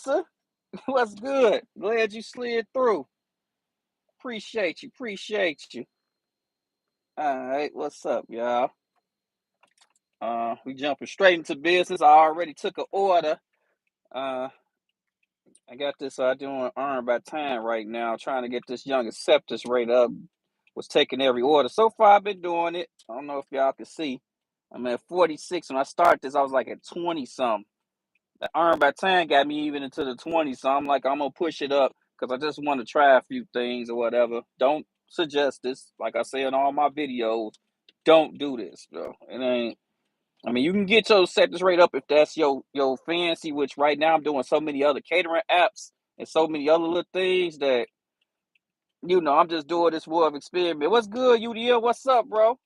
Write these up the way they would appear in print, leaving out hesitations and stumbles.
Lisa. What's good? Glad you slid through. Appreciate you. Appreciate you. All right, what's up, y'all? We jumping straight into business. I already took an order. Uh, I got this doing earn by time right now, trying to get this young acceptance rate up. Was taking every order. So far, I've been doing it. I don't know if y'all can see. I'm at 46. When I started this, I was like at 20 something. The earn by time got me even into the 20s, so I'm like, I'm gonna push it up because I just want to try a few things or whatever. Don't suggest this, like I say in all my videos. Don't do this, bro. It ain't. I mean, you can get your set this rate up if that's your fancy. Which right now I'm doing so many other catering apps and so many other little things that I'm just doing this war of experiment. What's good, UDL? What's up, bro?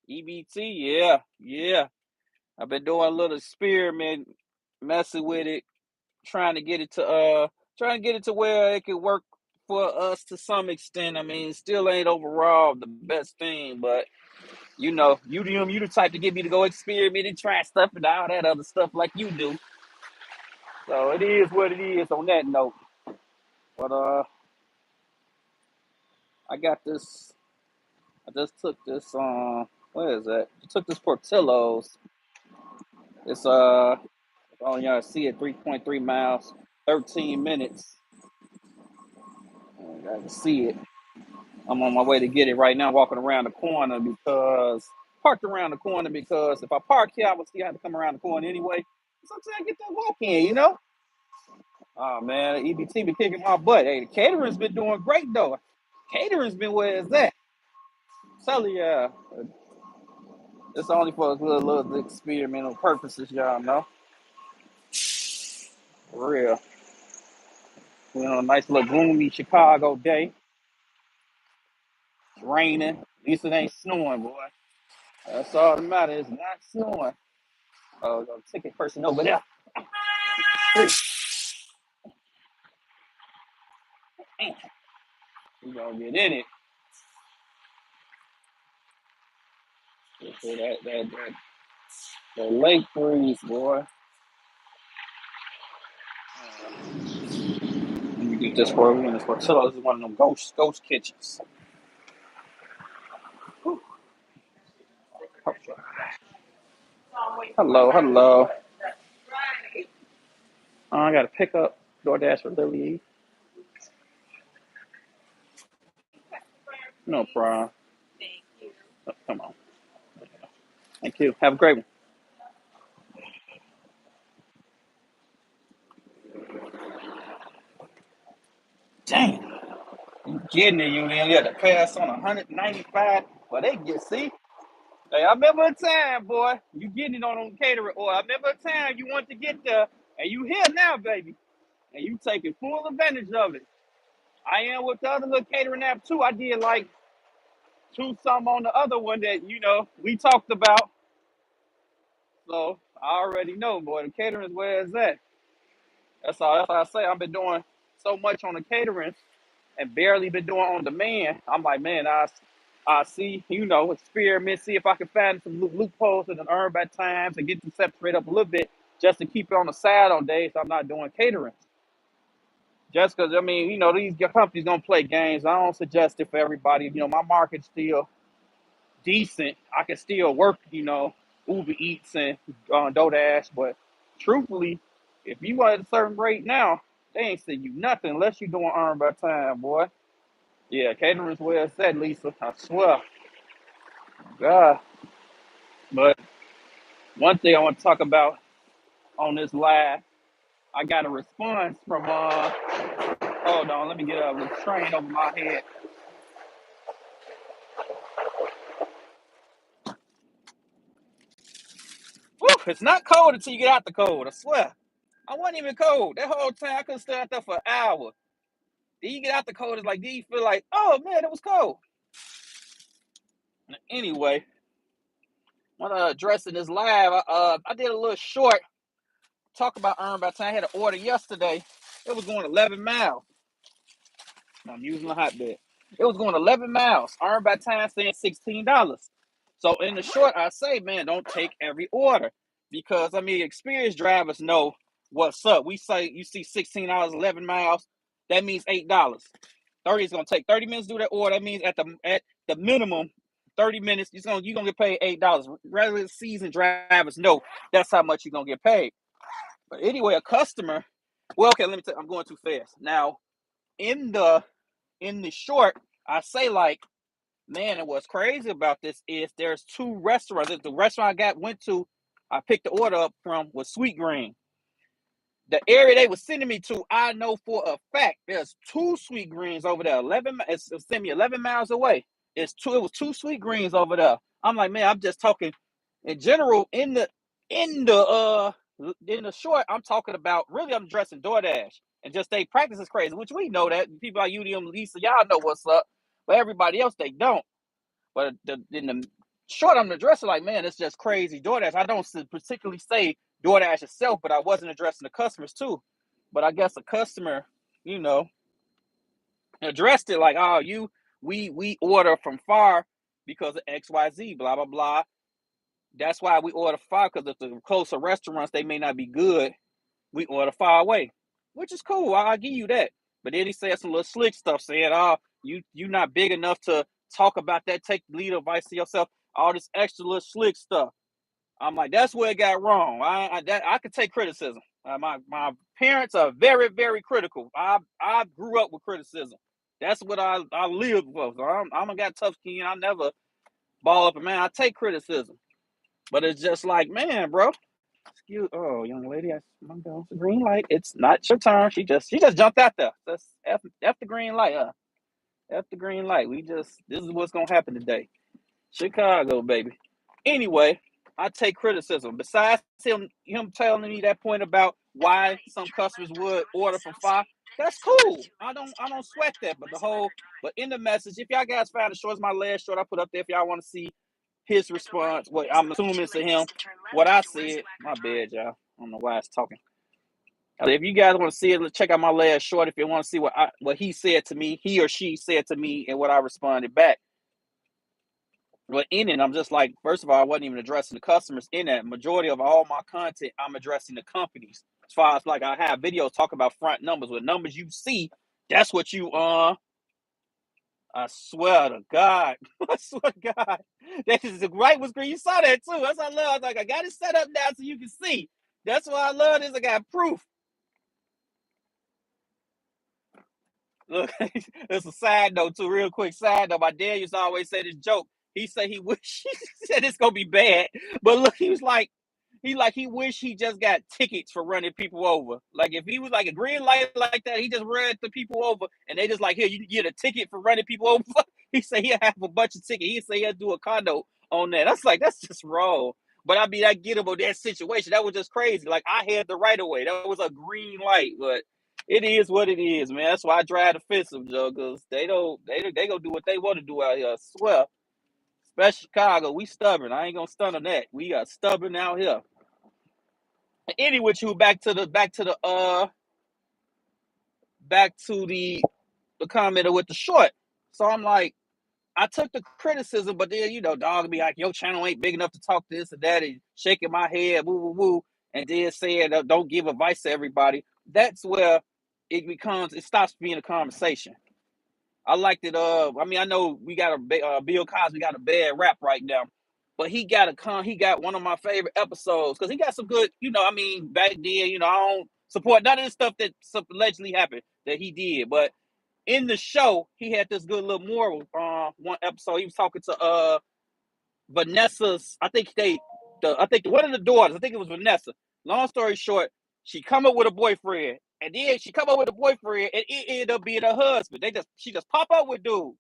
EBT, yeah, yeah. I've been doing a little experiment, messing with it, trying to get it to where it could work for us to some extent. I mean, still ain't overall the best thing, but you the type to get me to go experiment and try stuff and all that other stuff like you do. So it is what it is on that note. But I got this. I just took this. What is that? I took this Portillo's. It's oh y'all see it, 3.3 miles, 13 minutes. I can see it. I'm on my way to get it right now, walking around the corner parked around the corner because if I park here, I would still have to come around the corner anyway. Sometimes I get that walk in. Oh man, EBT been kicking my butt. Hey, the catering's been doing great though. Catering's been where it's at. Tell you, it's only for little experimental purposes, y'all know. For real. We're on a nice little gloomy Chicago day. It's raining. At least it ain't snowing, boy. That's all that matters. It's not snowing. Oh, the ticket person over there. We gonna get in it. So that lake breeze, boy. Let me get this for you. This Portillo. This is one of them ghost kitchens. Hello, hello. I got to pick up Doordash for Lily. No problem. Oh, come on. Thank you. Have a great one. Dang. You getting it, you then. You had to pass on 195. Well, they get, see? Hey, I remember a time, boy. You getting it on catering. Or I remember a time you wanted to get there, and you here now, baby. And you taking full advantage of it. I am with the other little catering app, too. I did like two some on the other one that, we talked about. So I already know, boy. The catering is where it's at. That's all. That's why I say I've been doing so much on the catering and barely been doing on demand. I'm like, man, I see, experiment, see if I can find some loopholes and earn by times and get them separate up a little bit just to keep it on the side on days I'm not doing catering. Just because, I mean, these companies don't play games. I don't suggest it for everybody. My market's still decent. I can still work, Uber Eats and Doordash. But truthfully, if you are at a certain rate now, they ain't send you nothing unless you're doing earn by time, boy. Yeah, catering's where it's at, Lisa. I swear. God. But one thing I want to talk about on this live, I got a response from hold on, let me get a train over my head. Woo, it's not cold until you get out the cold, I swear. I wasn't even cold. That whole time I could stay out there for an hour. Then you get out the cold, it's like, then you feel like, oh man, it was cold. Anyway, I want to address in this live. I did a little short talk about earn by time. I had an order yesterday. It was going 11 miles. I'm using a hotbed. It was going 11 miles. Earn by time saying $16. So in the short, I say, man, don't take every order because I mean, experienced drivers know What's up? We say you see $16, 11 miles. That means $8. 30 is gonna take 30 minutes to do that order. That means at the minimum, 30 minutes, you're gonna get paid $8. Regular season drivers know that's how much you're gonna get paid. But anyway, a customer, well, okay, let me tell you, I'm going too fast. Now, in the short, I say like, man, and what's crazy about this is there's two restaurants. The restaurant went to, I picked the order up from was Sweet Green. The area they were sending me to, I know for a fact there's two Sweet Greens over there. It's sent me 11 miles away. It was two Sweet Greens over there. I'm like, man, I'm just talking in general in the uh in the short. I'm talking about really. I'm addressing Doordash and just they practice is crazy, which we know that people like you, Lisa, y'all know what's up, but everybody else they don't. But in the short, I'm addressing like, man, it's just crazy. DoorDash. I don't particularly say DoorDash itself, but I wasn't addressing the customers too. But I guess a customer, you know, addressed it like, oh, we order from far because of XYZ, blah blah blah. That's why we order far, because if the closer restaurants they may not be good. We order far away, which is cool. I'll give you that. But then he said some little slick stuff, saying, "Oh, you not big enough to talk about that. Take lead advice to yourself. All this extra little slick stuff." I'm like, that's where it got wrong. I could take criticism. My parents are very very critical. I grew up with criticism. That's what I lived with. So I'm a got tough skin. I never ball up, and man, I take criticism. But it's just like, man, bro. Oh, young lady, I'm going to green light. It's not your turn. She just jumped out there. That's F the green light. F the green light. This is what's gonna happen today. Chicago, baby. Anyway, I take criticism. Besides him telling me that point about why some customers would order from far, that's cool. I don't sweat that. But in the message, if y'all guys found the short, it's my last short I put up there. If y'all want to see his response, what I'm assuming it's to him, what I said. My bad, y'all. I don't know why it's talking. If you guys want to see it, let's check out my last short. If you want to see what he said to me, he or she said to me, and what I responded back. But in it, I'm just like, first of all, I wasn't even addressing the customers in that. Majority of all my content, I'm addressing the companies. As far as like I have videos talk about front numbers. What numbers you see, that's what you I swear to God. I swear to God. That is the right was green. You saw that too. That's what I love. I was like, I got it set up now so you can see. That's why I love this. I got proof. Look, it's a side note too, real quick side note. My dad used to always say this joke. He said he wish he said it's gonna be bad, but look, he wish he just got tickets for running people over. Like if he was like a green light like that, he just ran the people over, and they just like, here, you can get a ticket for running people over. He said he'll have a bunch of tickets. He said he'll do a condo on that. That's like that's just wrong. But I mean, I get him on that situation. That was just crazy. Like I had the right of way. That was a green light, but it is what it is, man. That's why I drive defensive, Joe, because they gonna do what they want to do out here. I swear. Especially Chicago, we stubborn. I ain't gonna stun on that. We are stubborn out here. Anyway, you back to the comment with the short. So I'm like, I took the criticism, but then dog be like, your channel ain't big enough to talk this and that, and shaking my head, woo woo woo, and then saying don't give advice to everybody. That's where it stops being a conversation. I liked it. I mean, I know we got Bill Cosby got a bad rap right now, but he got one of my favorite episodes because he got some good. I mean, back then, I don't support none of the stuff that allegedly happened that he did, but in the show, he had this good little moral. One episode, he was talking to Vanessa's. I think one of the daughters. I think it was Vanessa. Long story short, she come up with a boyfriend, and then she come up with a boyfriend, and it ended up being her husband. She just pop up with dude.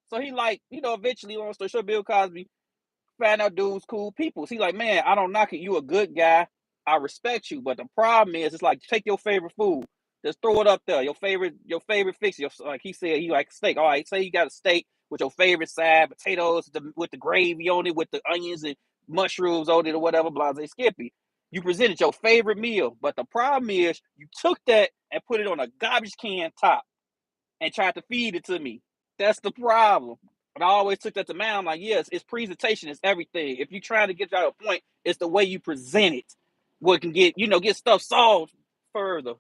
So he like, eventually, long story short, Bill Cosby found out dudes cool people. So he like, man, I don't knock it. You a good guy. I respect you, but the problem is, it's like take your favorite food. Just throw it up there. Your favorite fix. Like he said, he like steak. All right, say you got a steak with your favorite side, potatoes with the gravy on it, with the onions and mushrooms on it, or whatever. Blah, blah, Skippy. You presented your favorite meal, but the problem is you took that and put it on a garbage can top and tried to feed it to me. That's the problem. But I always took that to mind. I'm like, yes, it's presentation, it's everything. If you're trying to get out a point, it's the way you present it. What can get stuff solved further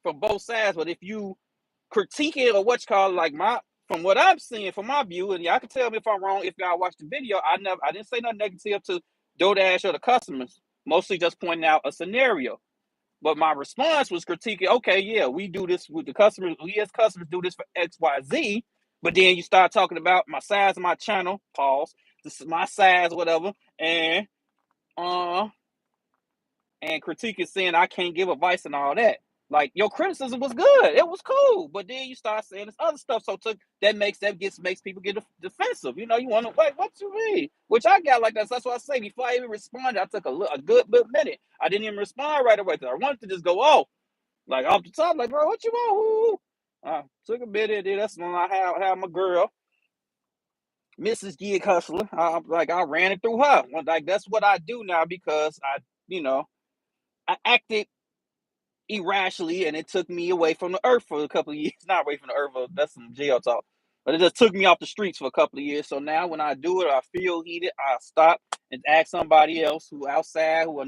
from both sides. But if you critique it or what you call it, like from what I'm seeing from my view, and y'all can tell me if I'm wrong if y'all watch the video. I didn't say nothing negative to Doordash or the customers, mostly just pointing out a scenario. But my response was critiquing, okay, yeah, we do this with the customers, we as customers do this for XYZ. But then you start talking about my size of my channel, pause, this is my size, whatever, uh and critiquing saying I can't give advice and all that. Like your criticism was good, it was cool, but then you start saying this other stuff. So makes people get defensive. You know, you want to wait. What you mean? Which I got like that. So that's why I say before I even responded, I took a good minute. I didn't even respond right away. I wanted to just go off like off the top, like bro, what you want? Took a minute. Then that's when I have my girl, Mrs. Gig Hustler. I ran it through her. Like that's what I do now because I acted irrationally, and it took me away from the earth for a couple of years. Not away from the earth, that's some jail talk. But it just took me off the streets for a couple of years. So now when I do it, I feel heated, I stop and ask somebody else who outside, who are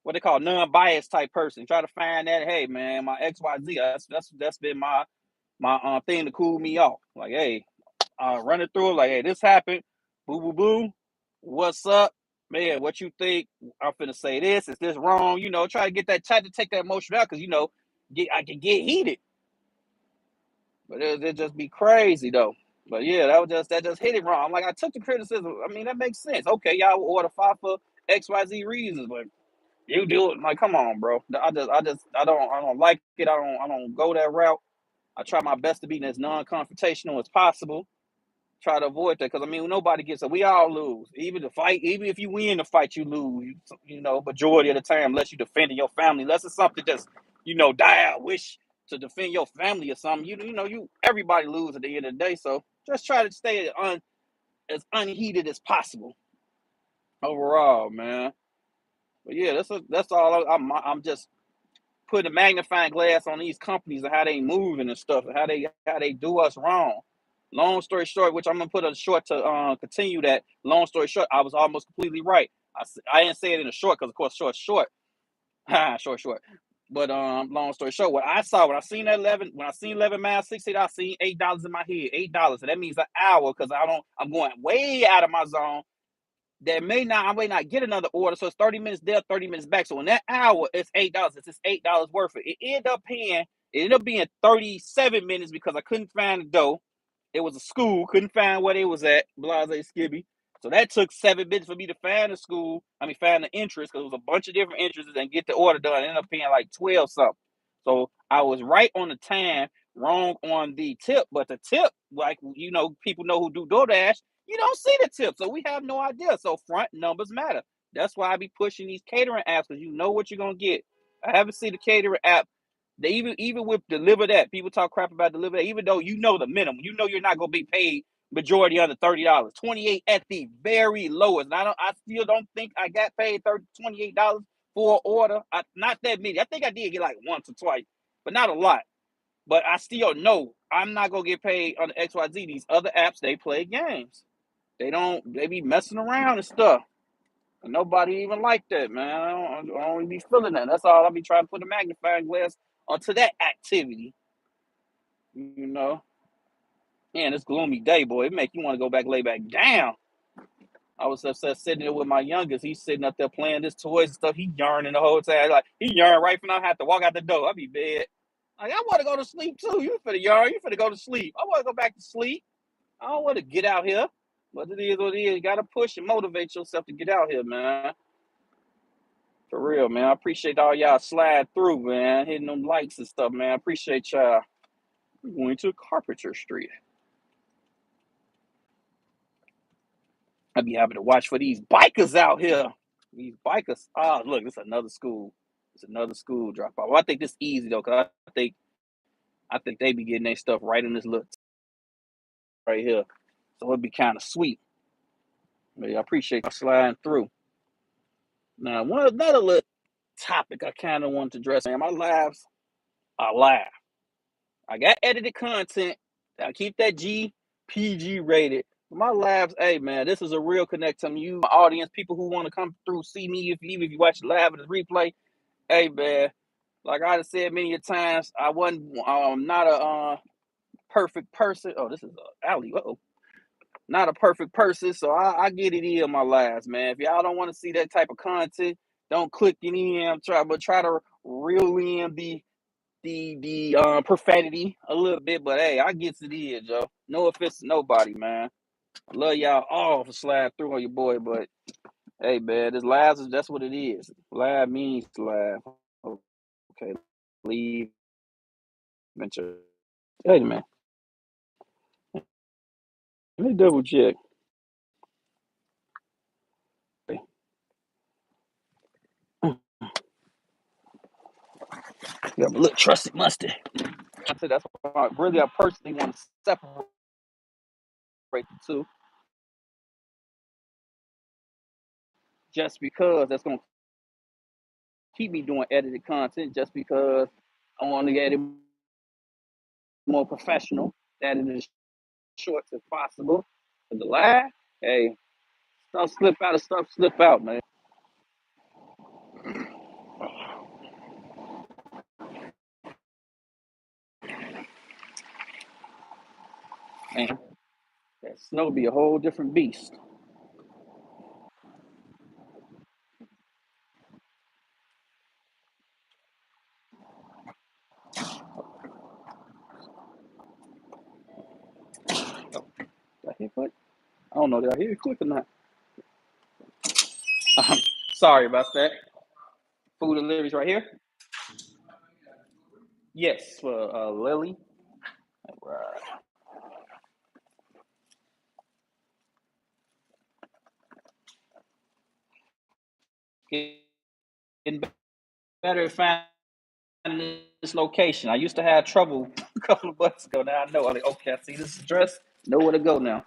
what they call non-biased type person. Try to find that, hey man, my XYZ, that's been my thing to cool me off. Like, hey, run it through it, like, hey, this happened, boo boo boo. What's up? Man, what you think? I'm finna say this. Is this wrong? Try to take that emotion out because I can get heated, but it just be crazy though. But yeah, that just hit it wrong. Like I took the criticism. I mean, that makes sense. Okay, y'all order 5 for XYZ reasons, but you do it like, come on, bro. I don't like it. I don't go that route. I try my best to be as non-confrontational as possible. Try to avoid that because I mean nobody gets it. We all lose. Even the fight, even if you win the fight, you lose. Majority of the time, unless you defending your family, unless it's something just die out wish to defend your family or something. Everybody lose at the end of the day. So just try to stay as unheated as possible overall, man. But yeah, that's all. I'm just putting a magnifying glass on these companies and how they moving and stuff, and how they do us wrong. Long story short, which I'm gonna put a short to continue that. Long story short, I was almost completely right. I didn't say it in a short because of course short, short. But long story short, what I saw when I seen 11 miles, 60, I seen $8 in my head, $8, and that means an hour because I'm going way out of my zone. I may not get another order, so it's 30 minutes there, 30 minutes back. So in that hour, it's $8. It's just $8 worth it. It ended up being 37 minutes because I couldn't find the dough. It was a school, couldn't find where they was at, Blase Skibby. So that took 7 minutes for me to find the school. Find the entrance because it was a bunch of different entrances and get the order done. It ended up paying like 12 something. So I was right on the time, wrong on the tip. But the tip, like, people know who do DoorDash, you don't see the tip. So we have no idea. So front numbers matter. That's why I be pushing these catering apps because you know what you're going to get. I haven't seen the catering app. They even with Deliver That, people talk crap about Deliver That, even though the minimum, you're not gonna be paid majority under $30, 28 at the very lowest. And I still don't think I got paid $28 for an order. Not that many. I think I did get like once or twice, but not a lot. But I still know I'm not gonna get paid on the XYZ. These other apps, they play games. They be messing around and stuff. And nobody even like that, man. I don't even be feeling that. That's all I be trying to put a magnifying glass onto that activity, you know. Man, this gloomy day, boy, it make you want to go back, lay back down. I was upset sitting there with my youngest. He's sitting up there playing this toys and stuff. He yearning the whole time. Like, he yearn right when I have to walk out the door. I be bad. Like, I want to go to sleep too. You finna yearn. You finna go to sleep. I want to go back to sleep. I don't want to get out here. But it is what it is. You got to push and motivate yourself to get out here, man. For real, man. I appreciate all y'all slide through, man. Hitting them likes and stuff, man. I appreciate y'all. We're going to Carpenter Street. I'd be happy to watch for these bikers out here. These bikers. Oh, look, it's another school. It's another school drop off. Well, I think this easy though, cause I think they be getting their stuff right in this little right here. So it'd be kind of sweet. But yeah, I appreciate you sliding through. Now, another little topic I kind of wanted to address, man. My lives are live. I got edited content. I keep that PG rated. My lives, hey man, this is a real connect to you, my audience, people who want to come through, see me. If you watch live or the replay, Hey man, like I done said many a times, I wasn't not a perfect person. Oh, this is a alley. Uh-oh. Not a perfect person, so I get it in my lives, man. If y'all don't want to see that type of content, don't click it in. Try to reel in the profanity a little bit. But hey, I gets it in, Joe. No offense to nobody, man. Love y'all all for slide through on your boy, but hey, man, this lives is that's what it is. Live means to laugh. Okay, leave. Venture. Hey, man, let me double check. Got a little trusted mustard. I said that's why really I personally want to separate the two, just because that's gonna keep me doing edited content. Just because I want to get it more professional, that it is short as possible. But the live, hey, stuff slip out of stuff slip out, man. Man, that snow be a whole different beast. Did I hit quick? I don't know. Did I hit it quick or not? Sorry about that. Food deliveries right here. Yes, for Lily. Right. Getting better at finding this location. I used to have trouble a couple of months ago. Now I know. I'm like, okay, I see this address. Know where to go now.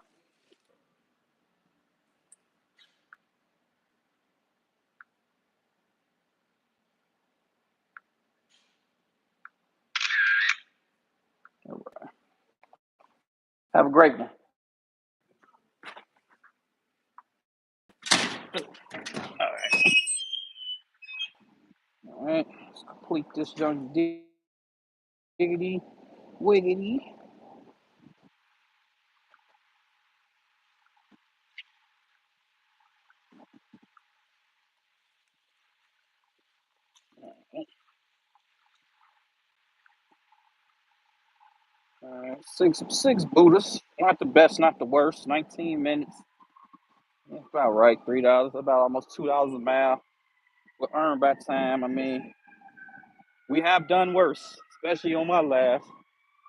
Have a great one. All right. All right. Let's complete this junk diggity wiggity. All right. Six Buddhists. Not the best, not the worst. 19 minutes. That's about right. $3. About almost $2 a mile. We'll earn by time. I mean, we have done worse, especially on my last.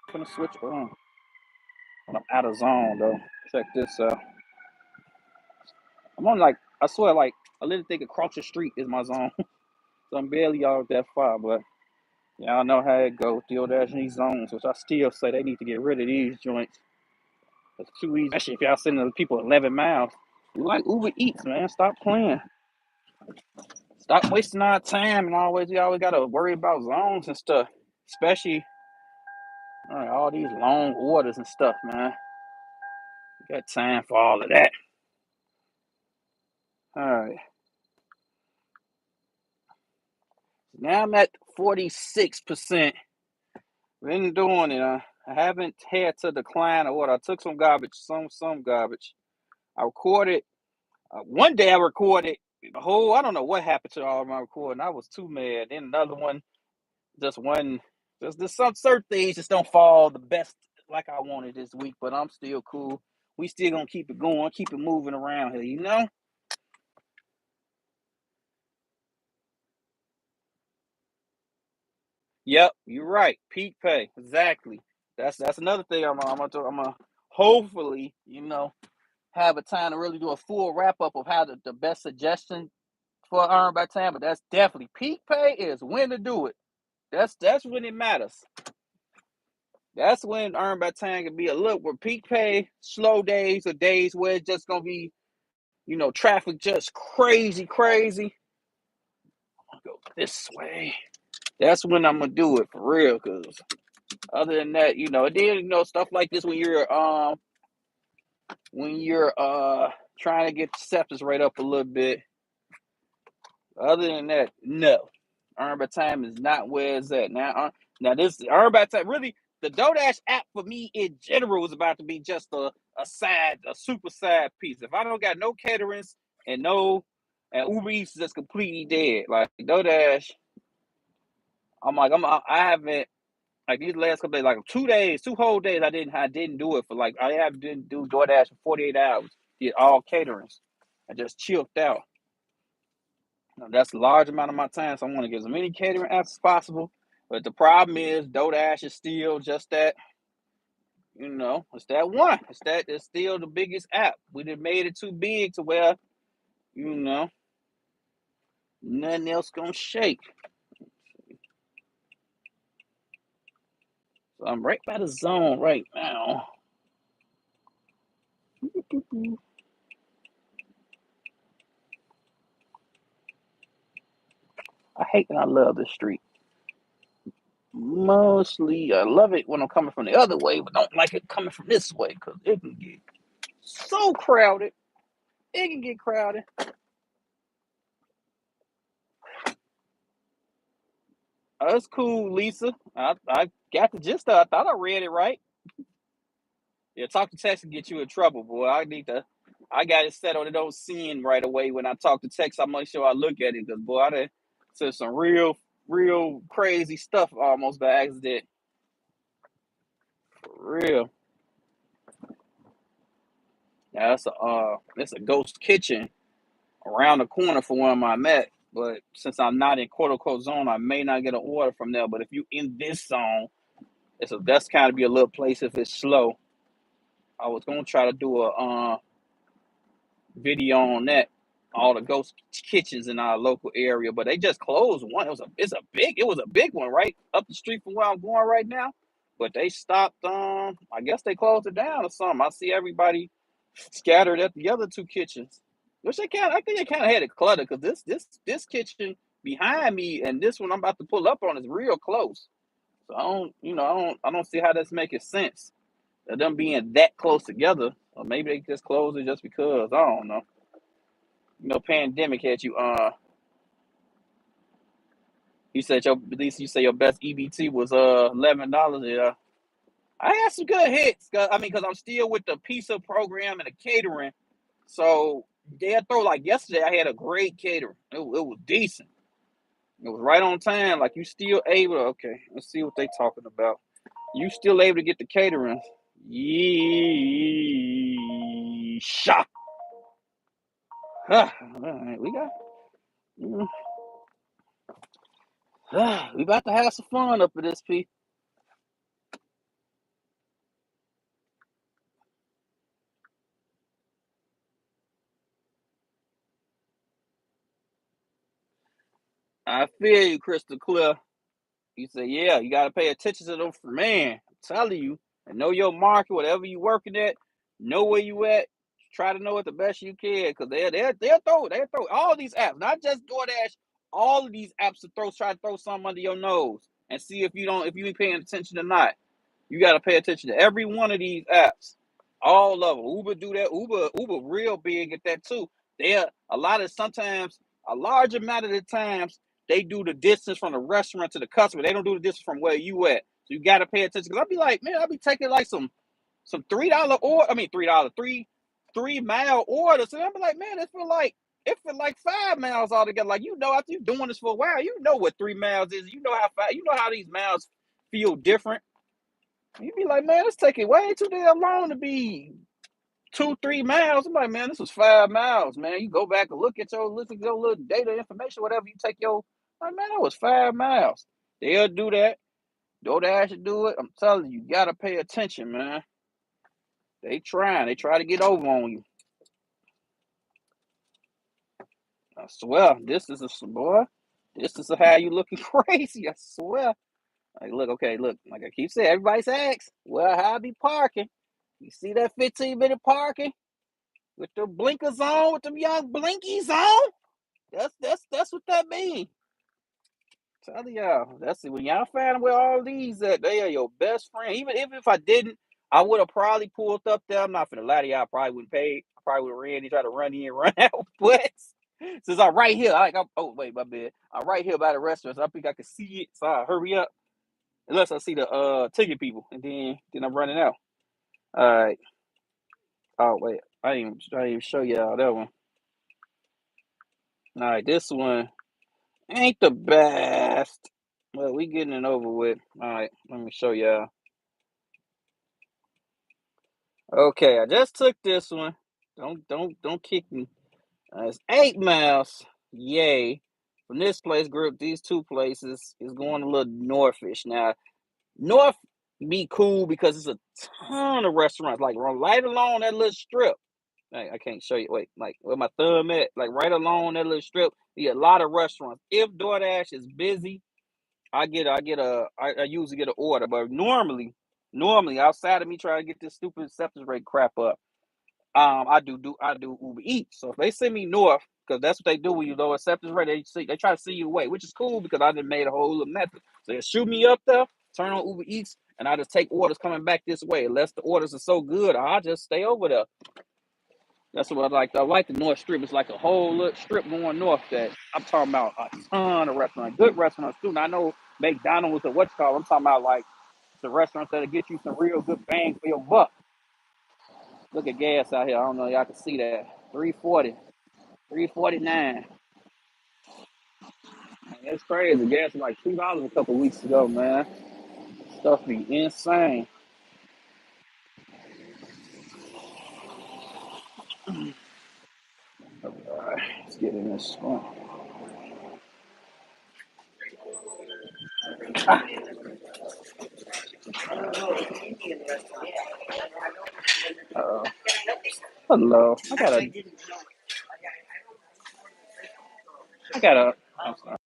I'm gonna switch on. When I'm out of zone though. Check this out. I'm on like I swear like I literally think across the street is my zone. So I'm barely out that far, but y'all know how it goes. Doordash in these zones, which I still say they need to get rid of these joints. It's too easy, especially if y'all sending the people 11 miles. We like Uber Eats, man. Stop playing. Stop wasting our time and always we always gotta worry about zones and stuff. Especially all these long orders and stuff, man. We got time for all of that. All right. Now I'm at 46%. Been doing it. I haven't had to decline or what. I took some garbage, some garbage. I recorded. One day I recorded the whole. I don't know what happened to all of my recording. I was too mad. Then another one, just one. Just some certain things just don't fall the best like I wanted this week. But I'm still cool. We still gonna keep it going, keep it moving around here. You know. Yep, you're right. Peak pay, exactly. That's another thing. I'm gonna hopefully have a time to really do a full wrap up of how the best suggestion for earn by time, but that's definitely peak pay is when to do it. That's when it matters. That's when earn by time can be a look where peak pay, slow days or days where it's just gonna be, traffic just crazy. I'll go this way. That's when I'm gonna do it for real, cause other than that, it did, stuff like this when you're trying to get the septus rate up a little bit. Other than that, no. Earn by time is not where it's at now. Now this Earn by time really the Doordash app for me in general is about to be just a super sad piece. If I don't got no caterings and Uber Eats is just completely dead. Like Doordash, I haven't like these last couple days, like 2 days, 2 whole days, I didn't do it for like didn't do DoorDash for 48 hours. Did all caterings. I just chilled out. That's a large amount of my time, so I want to get as many catering apps as possible. But the problem is DoorDash is still just that, it's that one. It's still the biggest app. We done made it too big to where, nothing else gonna shake. So I'm right by the zone right now. I hate and I love this street. Mostly, I love it when I'm coming from the other way, but don't like it coming from this way because it can get so crowded. It can get crowded. That's cool, Lisa. I got the gist of it. I thought I read it right. Yeah, talk to text and get you in trouble, boy. I got it set on it don't sin right away when I talk to text. I make sure I look at it because, boy, I done said some real crazy stuff almost by accident. For real. Now, it's a ghost kitchen around the corner for where I'm at. But since I'm not in quote unquote zone, I may not get an order from there. But if you in this zone, that's kind of be a little place if it's slow. I was gonna try to do a video on that, all the ghost kitchens in our local area, but they just closed one. It was a big one right up the street from where I'm going right now. But they stopped. I guess they closed it down or something. I see everybody scattered at the other two kitchens, which I think they kind of had it cluttered because this kitchen behind me and this one I'm about to pull up on is real close. So I don't see how that's making sense. Them being that close together, or maybe they just closed it just because. I don't know. Pandemic had you. You said at least you say your best EBT was $11. Yeah, I had some good hits. Because I'm still with the pizza program and the catering. So they'll throw like yesterday. I had a great catering. It was decent. It was right on time. Like you still able. Okay, let's see what they talking about. You still able to get the catering? Yeesh. All right, we got. We about to have some fun up at this piece. I feel you, crystal clear. You say, yeah, you gotta pay attention to them. Man, I'm telling you, and know your market, whatever you working at, know where you at. Try to know it the best you can, because they'll throw all these apps, not just DoorDash. All of these apps to try to throw something under your nose and see if you ain't paying attention or not. You got to pay attention to every one of these apps. All of them. Uber do that. Uber real big at that too. Sometimes a large amount of the times they do the distance from the restaurant to the customer. They don't do the distance from where you at. So you got to pay attention. Cause I'll be like, man, I'll be taking like some $3 order. I mean $3, 3 mile orders. And I'll be like, man, it feel like 5 miles altogether. Like after you doing this for a while, you know what 3 miles is. You know how these miles feel different. You be like, man, it's taking way too damn long to be 2-3 miles. I'm like, man, this was 5 miles, man. You go back and look at your little data information, whatever you take like, man, that was 5 miles. They'll do that. DoorDash should do it. I'm telling you, you gotta pay attention, man. They try to get over on you. I swear, this is how you looking crazy. I swear. Like, look, like I keep saying, everybody's asks, well, how I be parking? You see that 15-minute parking with the blinkers on, with them young blinkies on? That's what that means. Tell y'all, that's it. When y'all find where all these at, they are your best friend. Even if I didn't, I would have probably pulled up there. I'm not finna lie to y'all. I probably wouldn't pay. I probably would have ran. He tried to run in, run out. But Since I'm right here, oh wait, my bad. I'm right here by the restaurant, so I think I can see it. So I hurry up, unless I see the ticket people, and then I'm running out. All right. Oh wait, I didn't even show y'all that one. All right, this one ain't the best, but we getting it over with. All right, let me show y'all. Okay, I just took this one. Don't kick me. It's 8 miles. Yay. From this place group, these two places is going a little northish. Now, north be cool because it's a ton of restaurants, like right along that little strip. I can't show you. Wait, like where my thumb at? Like right along that little strip, you get a lot of restaurants. If DoorDash is busy, I usually get an order, but normally outside of me trying to get this stupid acceptance rate crap up, I do Uber Eats. So if they send me north, because that's what they do when you low acceptance rate, they try to see you away, which is cool because I done made a whole little method. So they shoot me up there, turn on Uber Eats, and I just take orders coming back this way. Unless the orders are so good, I just stay over there. That's what I like. I like the North Strip. It's like a whole little strip going north that I'm talking about a ton of restaurants, good restaurants too. And I know McDonald's or what you call. I'm talking about like the restaurants that'll get you some real good bang for your buck. Look at gas out here. I don't know if y'all can see that. 340, 349. It's crazy. Gas was like $2 a couple weeks ago, man. Stuff be insane. All right, let's get in this one. Uh, hello. I'm sorry.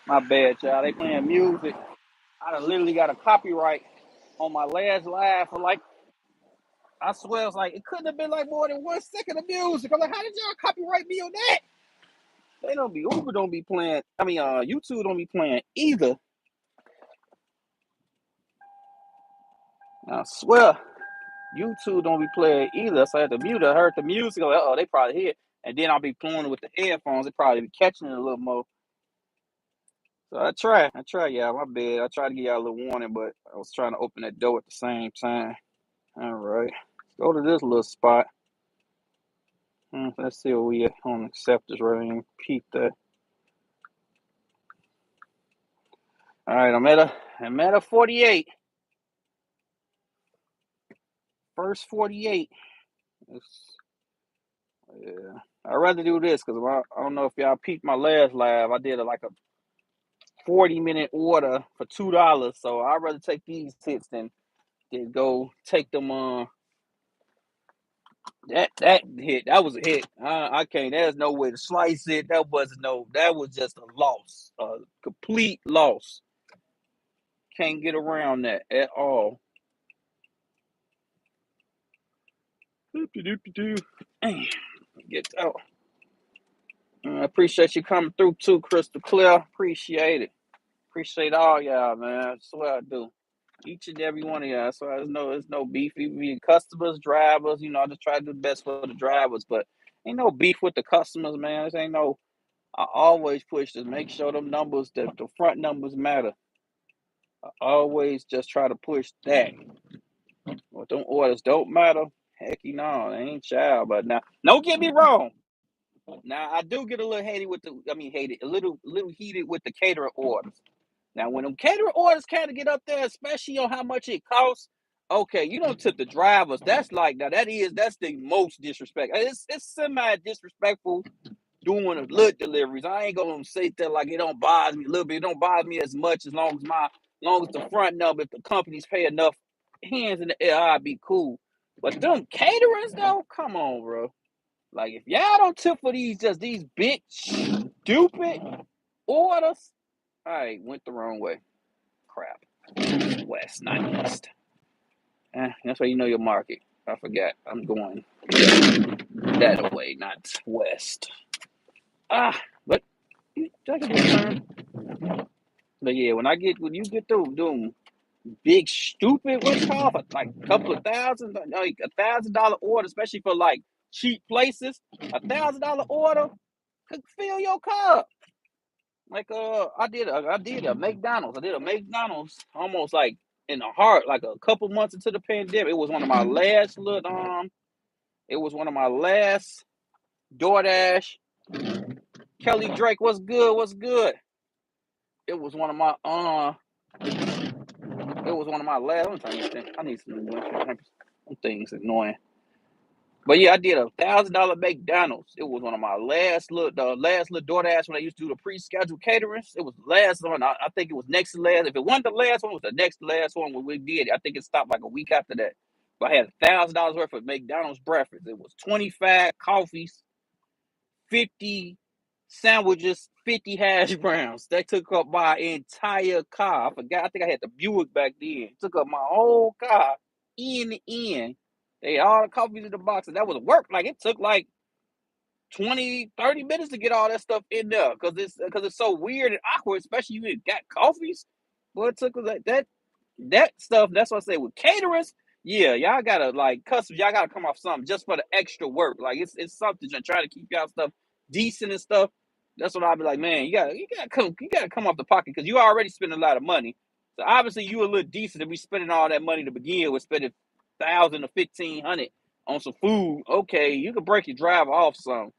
My bad, y'all. They playing music. I done literally got a copyright on my last live for like, I swear it's like, it couldn't have been like more than 1 second of music. I'm like, how did y'all copyright me on that? They don't be, Uber don't be playing, YouTube don't be playing either. I swear, YouTube don't be playing either. So I had to mute it. I heard the music. I'm like, oh, they probably hear. And then I'll be playing with the headphones. They probably be catching it a little more. So I try, y'all. My bad. I tried to give y'all a little warning, but I was trying to open that door at the same time. All right. Let's go to this little spot. Let's see what we on acceptance rating. Peep that. All right, I'm at a 48. First 48. Yeah. I'd rather do this because I don't know if y'all peeped my last live. I did like a 40-minute order for $2. So I'd rather take these hits than go take them that hit. That was a hit. I can't. There's no way to slice it. That was just a loss. A complete loss. Can't get around that at all. Get out. I appreciate you coming through too, Crystal Clear. Appreciate it. Appreciate all y'all, man. I swear I do. Each and every one of y'all. So there's no beef. Even customers, drivers, I just try to do the best for the drivers, but ain't no beef with the customers, man. This ain't no I always push to make sure them numbers, that the front numbers matter. I always just try to push that. What them orders don't matter. Heck, you know, they ain't child. But now, don't get me wrong. Now I do get a little hated with the. I mean, hated a little heated with the caterer orders. Now, when them caterer orders kind of get up there, especially on how much it costs, okay, you don't tip the drivers. That's like now that's the most disrespect. It's semi disrespectful doing a little deliveries. I ain't gonna say that like it don't bother me a little bit. It don't bother me as much as long as the front number, if the companies pay enough hands in the air, I'd be cool. But them caterers though, come on, bro. Like if y'all don't tip for these big stupid orders, I went the wrong way. Crap. West, not east. That's why you know your market. I forgot. I'm going that way, not west. But take a good turn. But yeah, when you get through doing big stupid what's called for like a couple of thousand, like $1,000 order, especially for like cheap places, $1,000 order could fill your car. Like I did a McDonald's. I did a McDonald's almost like in the heart, like a couple months into the pandemic. It was one of my last it was one of my last Doordash. Kelly Drake, what's good? What's good? It was one of my it was one of my last. I'm trying to think. I need some things annoying. But yeah, I did $1,000 McDonald's. It was one of my the last little DoorDash when I used to do the pre-scheduled caterings. It was the last one. I think it was next to last. If it wasn't the last one, it was the next to last one when we did it. I think it stopped like a week after that. But I had $1,000 worth of McDonald's breakfast. It was 25 coffees, 50 sandwiches, 50 hash browns. That took up my entire car. I forgot. I think I had the Buick back then. It took up my whole car in the end. They had all the coffees in the box, and that was work. Like it took like 20, 30 minutes to get all that stuff in there because it's so weird and awkward, especially you got coffees. But it took like that stuff. That's what I say with caterers. Yeah, y'all gotta like customers. Y'all gotta come off something just for the extra work. Like it's something to try to keep y'all stuff decent and stuff. That's what I'll be like, man. You gotta come off the pocket because you already spending a lot of money. So obviously you a little decent to be spending all that money to begin with, spending 1,000 or 1,500 on some food. Okay, you can break your drive off some.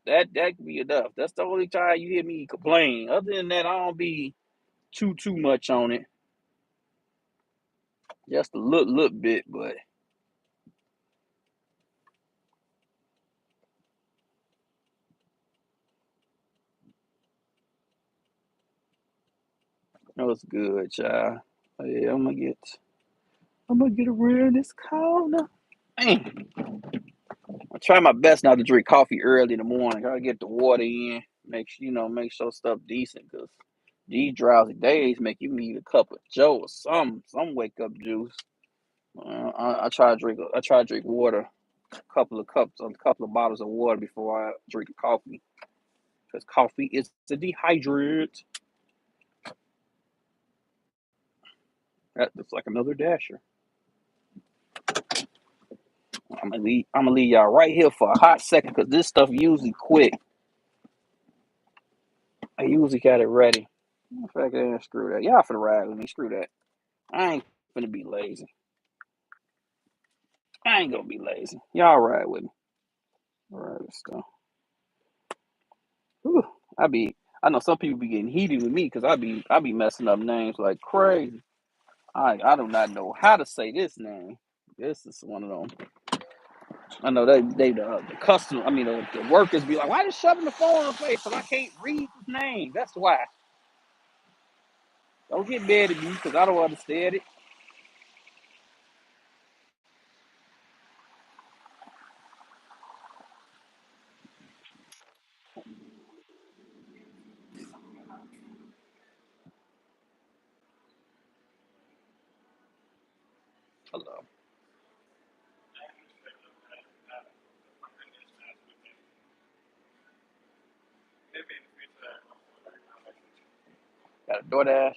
That could be enough. That's the only time you hear me complain. Other than that, I don't be too much on it. Just a little bit, but that was good, child. Oh, yeah, I'm gonna get around this corner. Man, I try my best not to drink coffee early in the morning. Gotta get the water in. Make sure stuff decent because these drowsy days make you need a cup of Joe or some wake up juice. I try to drink. I try to drink water, a couple of bottles of water before I drink coffee because coffee is to dehydrate. That looks like another dasher. I'm gonna leave y'all right here for a hot second because this stuff usually quick. I usually got it ready. In fact, screw that. Y'all finna ride with me. Screw that. I ain't finna be lazy. I ain't gonna be lazy. Y'all ride with me. Ride this stuff. Whew. I be. I know some people be getting heated with me because I be messing up names like crazy. I do not know how to say this name. This is one of them. I know the custom. I mean the workers be like, why you shoving the phone in the face? Because I can't read his name. That's why. Don't get mad at me because I don't understand it. Hello. Got a DoorDash.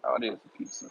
Oh, it is a pizza.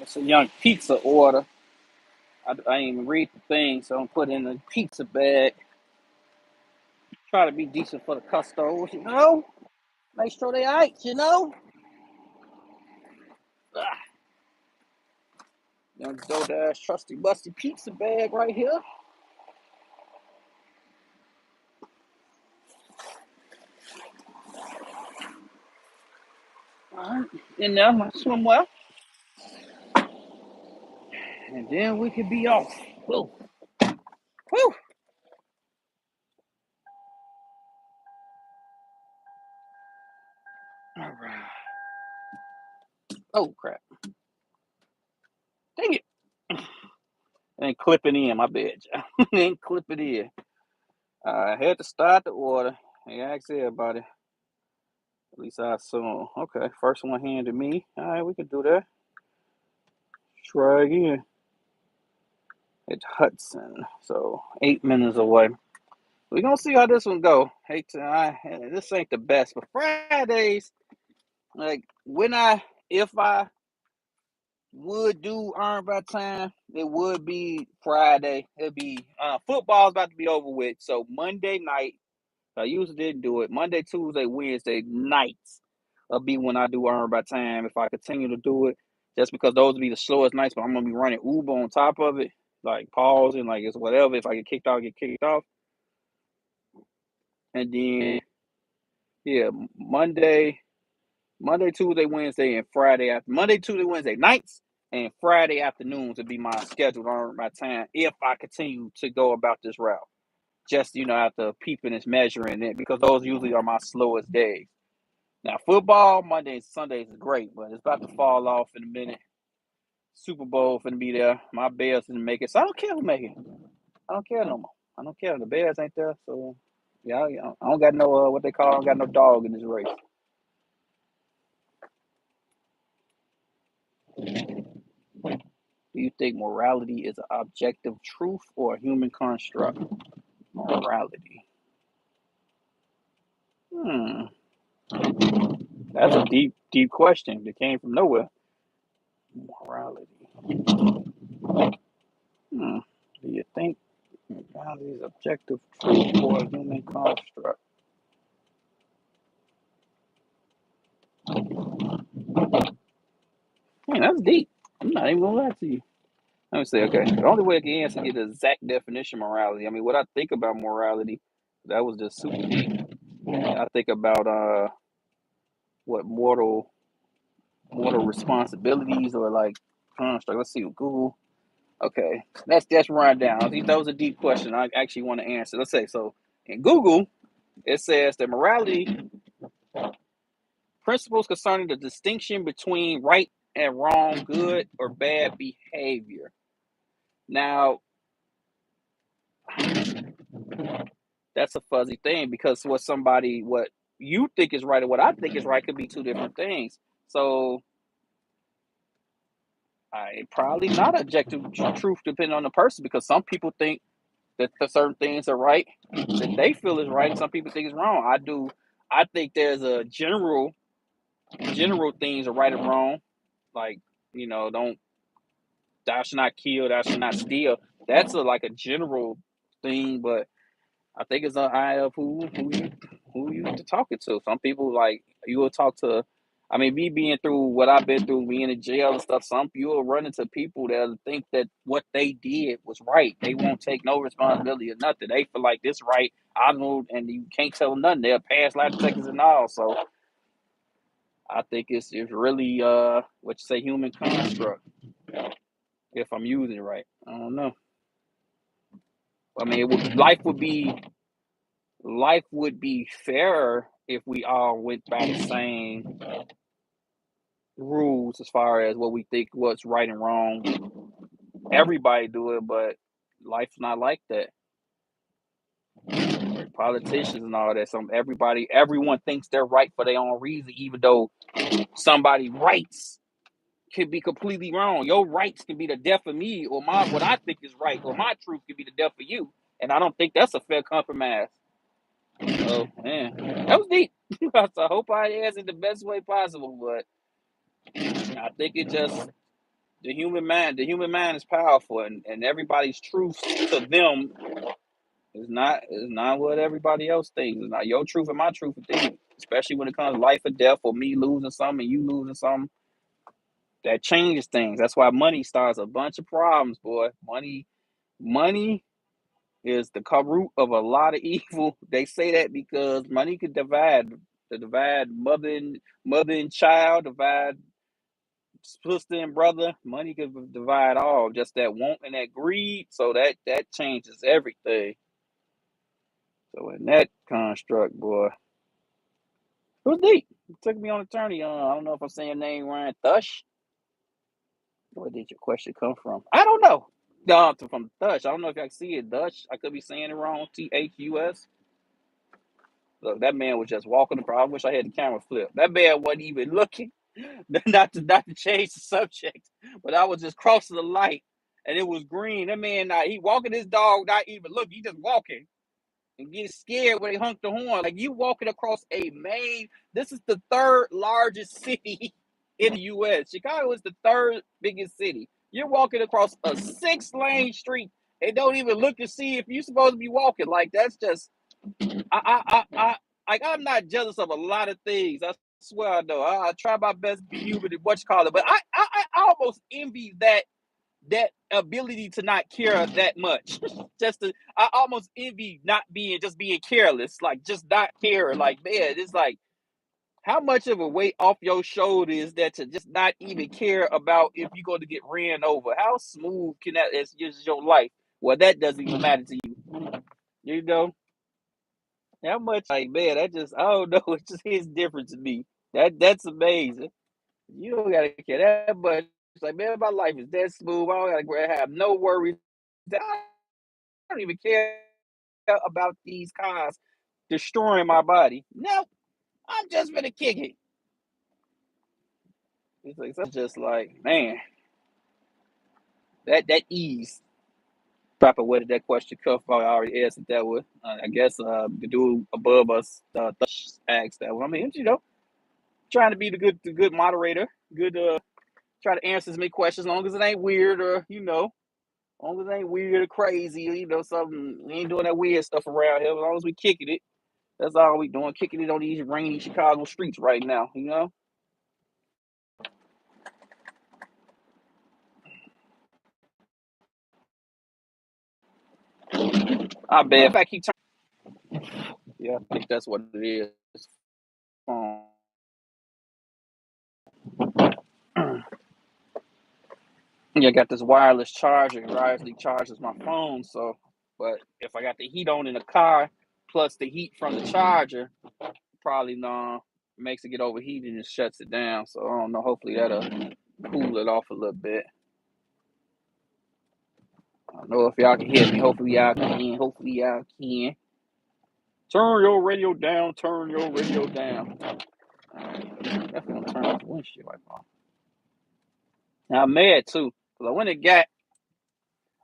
It's a young pizza order. I didn't even read the thing, so I'm putting in the pizza bag. Try to be decent for the customers, you know? Make sure they aight, you know? Ah, young Doordash trusty busty pizza bag right here. Alright, in there, my swimwear. And then we could be off. Whoa. Whew. Alright. Oh, crap. Dang it. Ain't clipping in, my bad, y'all. Ain't clipping in. I had to start the order. I asked everybody. At least I assume. Okay, first one handed me. All right, we can do that. Try again. It's Hudson, so 8 minutes away. We're gonna see how this one go. This ain't the best, but Fridays, like if I would do earn by time, it would be Friday. It'd be football's about to be over with, so Monday night. I usually didn't do it. Monday, Tuesday, Wednesday nights will be when I do earn by time. If I continue to do it, just because those will be the slowest nights, but I'm gonna be running Uber on top of it, like pausing, like it's whatever. If I get kicked off, and then yeah, Monday, Tuesday, Wednesday, and Friday after Monday, Tuesday, Wednesday nights, and Friday afternoons would be my scheduled earn by time if I continue to go about this route. Just after peeping and measuring it, because those usually are my slowest days. Now, football, Mondays and Sundays is great, but it's about to fall off in a minute. Super Bowl finna be there. My Bears didn't make it, so I don't care who make it. I don't care no more. I don't care. The Bears ain't there, so yeah, I don't got no what they call. I don't got no dog in this race. Do you think morality is an objective truth or a human construct? Morality. Hmm, that's a deep, deep question that came from nowhere. Morality. Hmm. Do you think morality is objective truth or a human construct? Man, that's deep. I'm not even gonna lie to you. Let me say, okay. The only way I can answer get the exact definition of morality. I mean, what I think about morality, that was just super deep. I think about what mortal responsibilities or like construct. Let's see, Google. Okay, that's run down. That was a deep question. I actually want to answer. Let's say so. In Google, it says that morality principles concerning the distinction between right and wrong, good or bad behavior. Now, that's a fuzzy thing because what you think is right and what I think is right could be two different things. So, probably not objective truth depending on the person because some people think that the certain things are right that they feel is right, and some people think it's wrong. I think there's a general things are right and wrong, like don't thou should not kill, thou should not steal. That's like a general thing, but I think it's an eye of who you talking to. Some people like you will talk to. I mean, me being through what I've been through, being in jail and stuff. Some you will run into people that think that what they did was right. They won't take no responsibility or nothing. They feel like this right. I know, and you can't tell them nothing. They'll pass lie detectors and all. So I think it's really what you say human construct. If I'm using it right, I don't know. I mean, life would be fairer if we all went by the same rules as far as what we think what's right and wrong. Everybody do it, but life's not like that. Politicians and all that. Everyone thinks they're right for their own reason, even though somebody rights could be completely wrong. Your rights can be the death of me, or what I think is right, or my truth could be the death of you. And I don't think that's a fair compromise. Oh man, that was deep. So I hope I answered the best way possible, but I think it just the human mind is powerful, and everybody's truth to them is not what everybody else thinks. It's not your truth and my truth with them. Especially when it comes to life or death, or me losing something and you losing something, that changes things. That's why money starts a bunch of problems, boy. Money is the root of a lot of evil. They say that because money could divide mother and child, divide sister and brother. Money could divide all. Just that want and that greed. So that changes everything. So in that construct, boy, it was deep. It took me on a journey. I don't know if I'm saying your name right. Thush. Where did your question come from? I don't know. No, from Thush. I don't know if y'all can see it. Thush. I could be saying it wrong. Thus. Look, that man was just walking the. I wish I had the camera flipped. That man wasn't even looking. Not to change the subject, but I was just crossing the light, and it was green. That man, he walking his dog, not even look. He just walking and getting scared when they honk the horn. Like you walking across a main. This is the third largest city in the U.S. Chicago is the third biggest city. You're walking across a 6-lane street and don't even look to see if you're supposed to be walking. Like that's just like I'm not jealous of a lot of things. I swear I know. I try my best to be human and what you call it, but I almost envy that ability to not care that much. I almost envy not being careless, like just not care. Like man, it's like how much of a weight off your shoulder is that to just not even care about if you're going to get ran over? How smooth can that is your life? Well, that doesn't even matter to you. You know, how much like man, that just I don't know, it just hits different to me. That's amazing. You don't gotta care that much. It's like man, my life is that smooth. I don't gotta have no worries. I don't even care about these cars destroying my body. No, I'm just gonna kick it. It's like so just like man, that ease. Proper where did that question come from? I already answered that one. I guess the dude above us asked that one. I mean, trying to be the good moderator, good try to answer as many questions as long as it ain't weird or as long as it ain't weird or crazy, or, something we ain't doing that weird stuff around here. As long as we kicking it, that's all we doing, kicking it on these rainy Chicago streets right now. I bet if I keep turning, yeah, I think that's what it is. Yeah, I got this wireless charger. It wirelessly charges my phone. So, but if I got the heat on in the car, plus the heat from the charger, probably makes it get overheated and shuts it down. So I don't know. Hopefully that'll cool it off a little bit. I don't know if y'all can hear me. Hopefully y'all can. Hopefully y'all can. Turn your radio down. Turn your radio down. Alright, definitely gonna turn off the windshield wiper. Now I'm mad too, cause I went and got.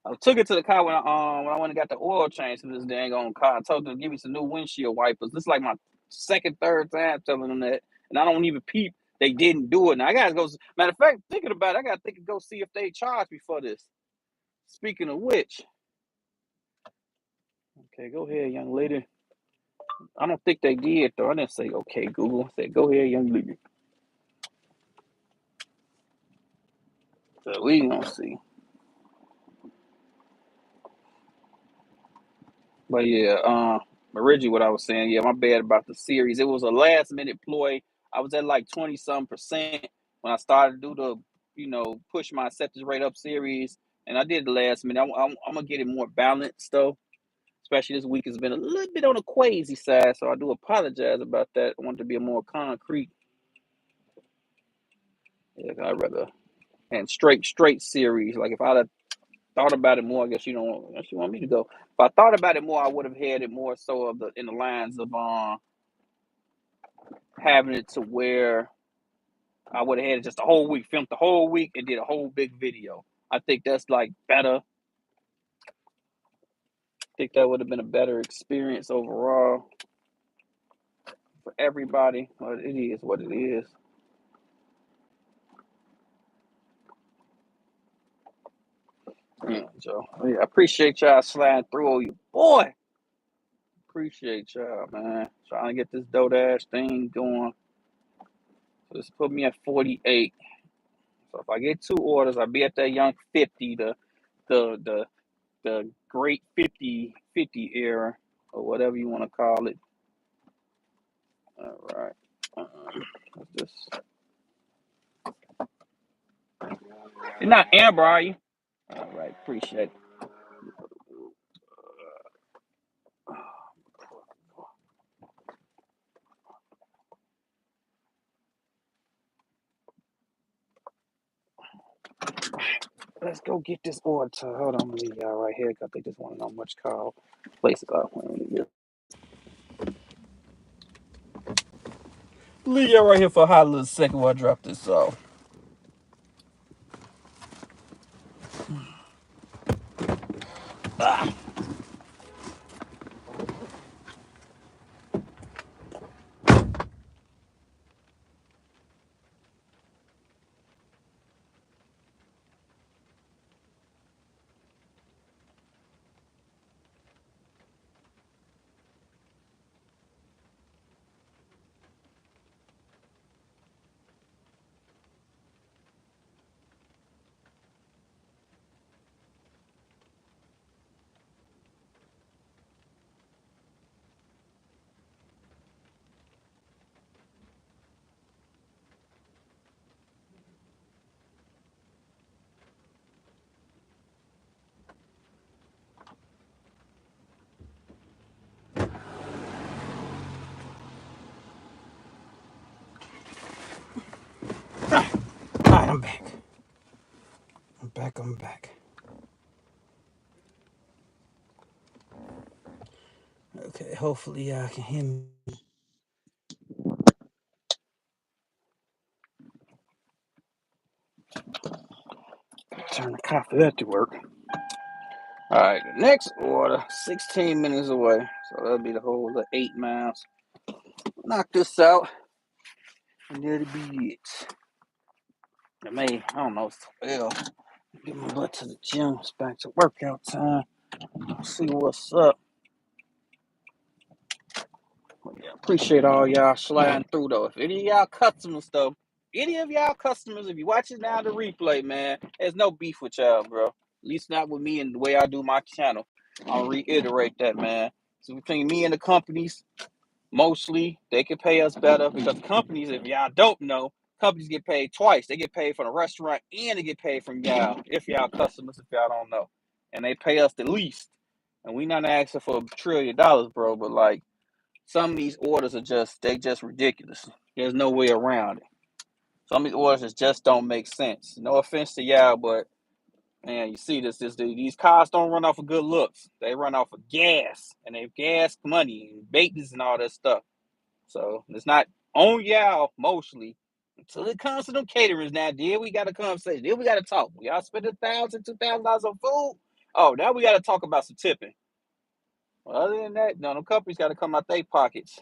I took it to the car when I went and got the oil change to this dang on car. I told them to give me some new windshield wipers. This is like my second, third time telling them that, and I don't even peep. They didn't do it. Now I gotta go. Matter of fact, thinking about it, I gotta think and go see if they charged me for this. Speaking of which, okay, go ahead, young lady. I don't think they did though. I didn't say okay, Google. I said go ahead, young lady. So we gonna see. But yeah, originally what I was saying, yeah, my bad about the series. It was a last minute ploy. I was at like 20% when I started to do the, push my acceptance rate up series, and I did the last minute. I'm gonna get it more balanced though. Especially this week has been a little bit on the crazy side, so I do apologize about that. I want it to be a more concrete. Yeah, I'd rather and straight series. Like if I'd have thought about it more, I guess you want me to go. If I thought about it more, I would have had it more so of the in the lines of having it to where I would have had it just the whole week, filmed the whole week, and did a whole big video. I think that's like better. I think that would have been a better experience overall for everybody. But it is what it is. Yeah, so yeah, I appreciate y'all sliding through. You boy, appreciate y'all, man. Trying to get this Doordash thing going. So this put me at 48. So if I get 2 orders, I'll be at that young 50, the the the great 50 era or whatever you want to call it. All right. What's this? You're not Amber, are you? All right, appreciate it. Let's go get this order. Hold on, I'm gonna leave y'all right here because they just want to know much call places are. Leave y'all right here for a hot little second while I drop this off. Ah. All right, I'm back. I'm back. Okay, hopefully y'all can hear me. Turn the coffee that to work. All right, the next order, 16 minutes away. So that'll be the whole 8 miles. Knock this out, and that'll be it. I don't know, it's 12. Get my butt to the gym. It's back to workout time. See what's up. Yeah, appreciate all y'all sliding through though. If any of y'all customers though, if you watching now the replay, man, there's no beef with y'all, bro. At least not with me and the way I do my channel. I'll reiterate that, man. So between me and the companies, mostly they can pay us better because companies, if y'all don't know, companies get paid twice. They get paid from the restaurant and they get paid from y'all. If y'all customers, if y'all don't know, and they pay us the least. And we not asking for $1 trillion, bro, but like some of these orders are just ridiculous. There's no way around it. Some of these orders just don't make sense. No offense to y'all, but man, you see these cars don't run off of good looks. They run off of gas, and they gas money and maintenance and all that stuff. So it's not on y'all mostly until it comes to them caterers. Now, then we got a conversation. Then we got to talk. Y'all spend $1,000, $2,000 on food. Oh, now we got to talk about some tipping. Well, other than that, no, the companies got to come out their pockets,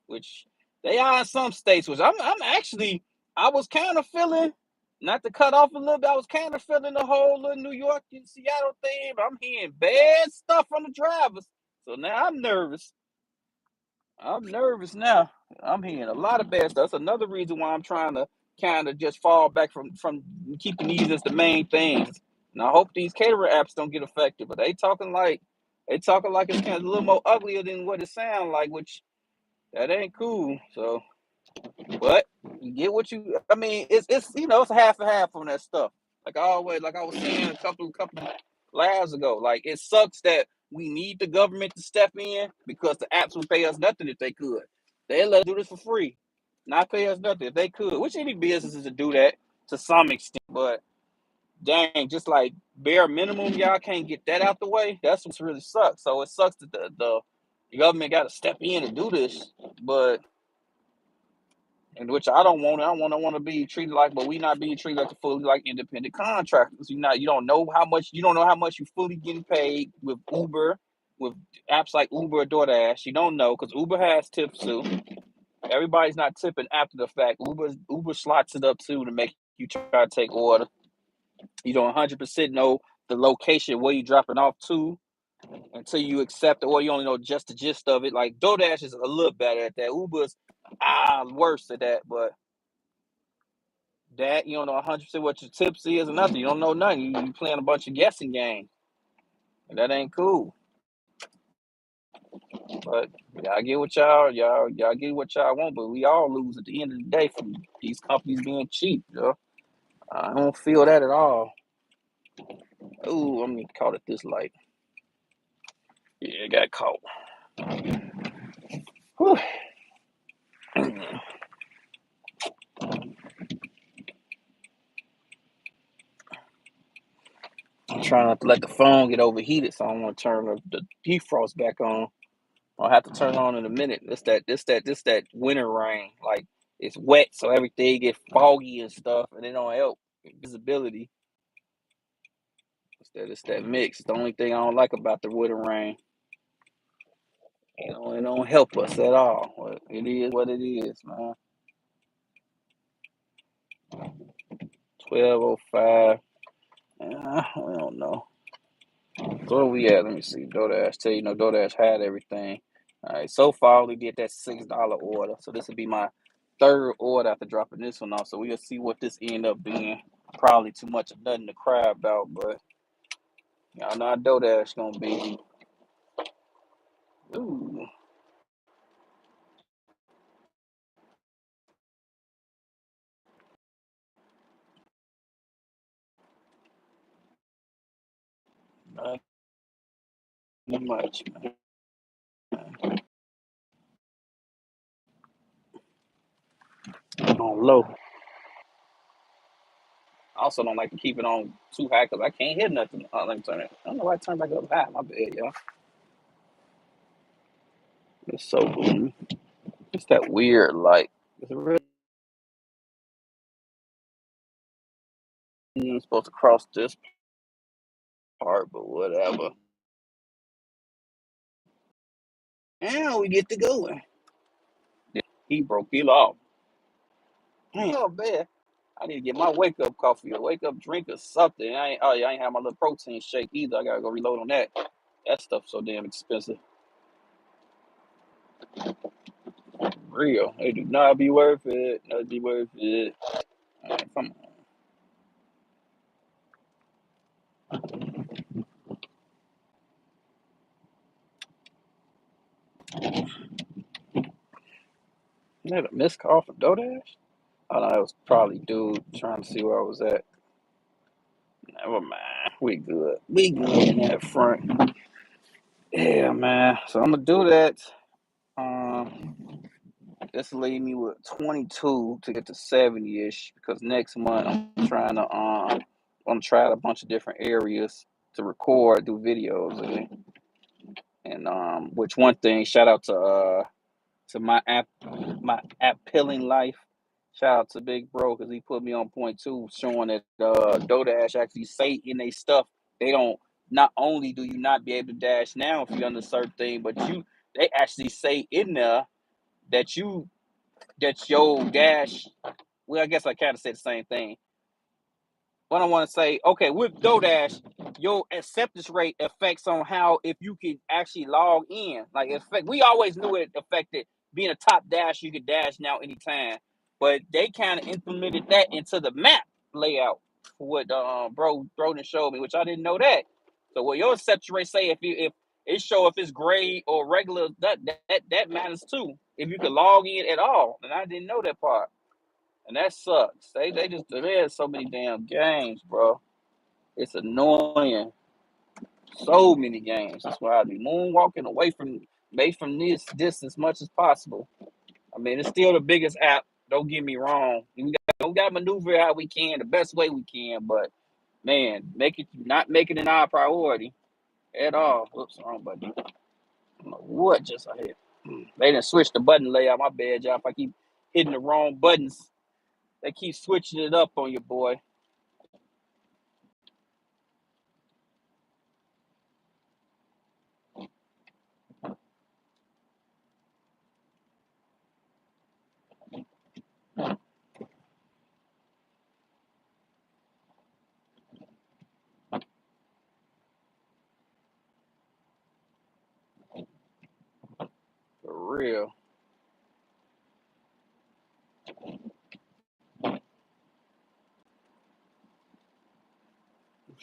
which they are in some states. Which I'm actually, I was kind of feeling, not to cut off a little bit. I was kind of feeling the whole little New York and Seattle thing. But I'm hearing bad stuff from the drivers, so now I'm nervous. I'm nervous now. I'm hearing a lot of bad stuff. That's another reason why I'm trying to kind of just fall back from keeping these as the main things. And I hope these caterer apps don't get affected. But they talking like it's kind of a little more uglier than what it sounds like, which that ain't cool. So, but you get what you. I mean, it's it's a half and half on that stuff. Like I was saying a couple lives ago. Like it sucks that we need the government to step in because the apps would pay us nothing if they could. They let us do this for free, not pay us nothing if they could. Which any businesses to do that to some extent, but dang, just like bare minimum, y'all can't get that out the way. That's what's really sucks. So it sucks that the government got to step in and do this, but and which I don't want. I want to be treated like, but we not being treated like the fully like independent contractors. You don't know how much you fully getting paid with Uber, with apps like Uber or DoorDash. You don't know because Uber has tips too. Everybody's not tipping after the fact. Uber slots it up too to make you try to take order. You don't 100% know the location where you dropping off to until you accept it, or you only know just the gist of it. Like DoorDash is a little better at that. Uber's worse at that, but that you don't know 100% what your tips is or nothing. You don't know nothing. You playing a bunch of guessing games, and that ain't cool. But y'all get what y'all get what y'all want, but we all lose at the end of the day from these companies being cheap, yo. I don't feel that at all. Ooh, I'm gonna caught at this light. Yeah, I got caught. Whew. I'm trying not to let the phone get overheated, so I don't want to turn the defrost back on. I'll have to turn it on in a minute. This that winter rain. Like it's wet, so everything get foggy and stuff, and it don't help visibility. It's that mix. The only thing I don't like about the winter rain. It don't help us at all. But it is what it is, man. 12:05. I don't know. So where we at? Let me see. DoorDash. Tell you, DoorDash had everything. All right. So far, we did that $6 order. So this will be my third order after dropping this one off. So we'll see what this end up being. Probably too much of nothing to cry about, but y'all know how DoorDash gonna be. Ooh, not much, man. On low. I also don't like to keep it on too high because I can't hear nothing. Let me turn it. I don't know why I turned back up high. My bad, y'all. It's so gloomy. It's that weird light. It's really supposed to cross this part, but whatever. And we get to going. He broke it off. Damn, oh, man. I need to get my wake up coffee or wake up drink or something. I ain't have my little protein shake either. I gotta go reload on that. That stuff's so damn expensive. Real. It do not be worth it. Not be worth it. All right, come on. I had a missed call from DoorDash? Oh no, that was probably dude trying to see where I was at. Never mind. We good. We good in that front. Yeah, man. So I'm gonna do that. Um, this will leave me with 22 to get to 70-ish because next month I'm trying to I'm trying a bunch of different areas to record, do videos and which one thing, shout out to my app Pilling Life. Shout out to Big Bro because he put me on point too, showing that DoorDash actually say in they stuff they don't. Not only do you not be able to dash now if you're under a certain thing, but they actually say in there that your dash. Well, I guess I kind of said the same thing. What I want to say, okay, with DoorDash, your acceptance rate affects on how if you can actually log in. Like, we always knew it affected being a top dash. You could dash now anytime, but they kind of implemented that into the map layout for what bro Broden showed me, which I didn't know that. So, what your acceptance rate say if it show if it's gray or regular, that matters too. If you can log in at all, and I didn't know that part. And that sucks. They just there's so many damn games, bro. It's annoying. So many games. That's why I be moonwalking away from this as much as possible. I mean, it's still the biggest app. Don't get me wrong. We got to maneuver how we can, the best way we can. But man, not make it an our priority at all. Whoops, wrong button. I don't know what just I hit. They didn't switch the button layout. My bad, y'all. If I keep hitting the wrong buttons, they keep switching it up on you, boy. For real.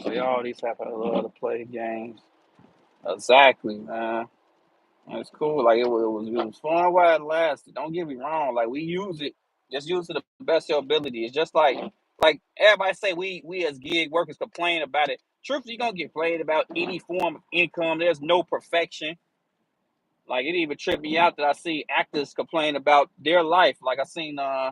See, all these have I love to play games. Exactly, man. It's cool. Like it was fun while it lasted. Don't get me wrong. Like we use it, just use it to the best of your ability. It's just like everybody say we as gig workers complain about it. Truthfully, you're gonna get played about any form of income. There's no perfection. Like it even tripped me out that I see actors complain about their life. Like I seen uh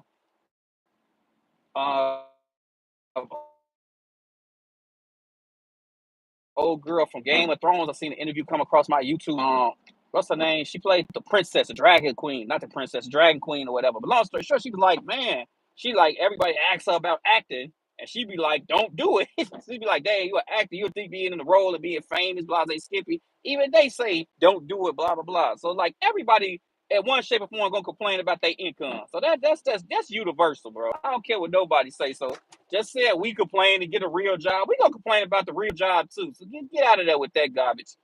old girl from Game of Thrones. I seen an interview come across my YouTube. What's her name? She played the princess, the dragon queen, not the princess, dragon queen or whatever. But long story short, she was like, man, she like everybody asks her about acting, and she be like, don't do it. She be like, dang, you an actor, you think being in the role of being famous, blah, they skippy. Even they say don't do it, blah blah blah. So like everybody at one shape or form gonna complain about their income. So that's universal, bro. I don't care what nobody say. So just said we complain to get a real job. We gonna complain about the real job too. So get out of there with that garbage.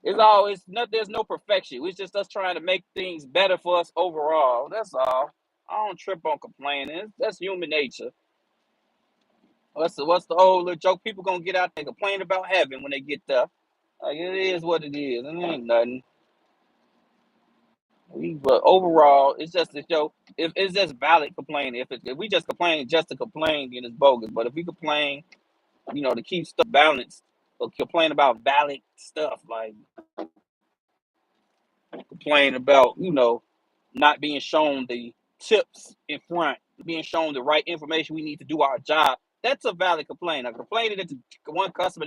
It's always no, there's no perfection. It's just us trying to make things better for us overall. That's all. I don't trip on complaining. That's human nature. What's the old little joke? People gonna get out there and complain about heaven when they get there. Like it is what it is. It ain't nothing. But overall, it's just a joke. If it's just valid complaining. If we just complain just to complain, then it's bogus. But if we complain, to keep stuff balanced, or complain about valid stuff like complain about, not being shown the tips in front, being shown the right information we need to do our job. That's a valid complaint. A complaint that one customer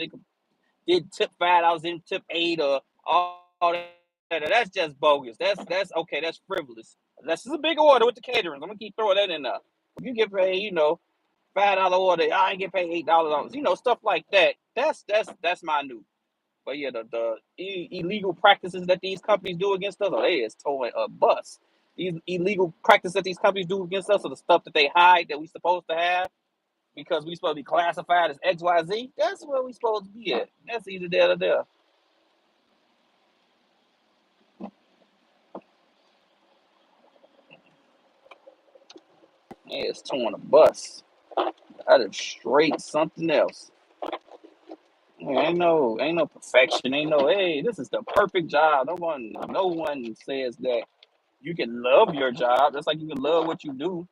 did tip $5 in tip 8 or all that. That's just bogus. That's okay. That's frivolous. That's just a big order with the caterers. I'm gonna keep throwing that in there. If you get paid, $5 order, I ain't get paid $8. Stuff like that. That's minute. But yeah, the illegal practices that these companies do against us, they is towing a bus. These illegal practices that these companies do against us, or the stuff that they hide that we supposed to have because we supposed to be classified as XYZ. That's where we supposed to be at. That's either there or there. Yeah, it's towing a bus. That is straight something else. Yeah, ain't no perfection. Ain't no, hey, this is the perfect job. No one says that you can love your job. That's like you can love what you do,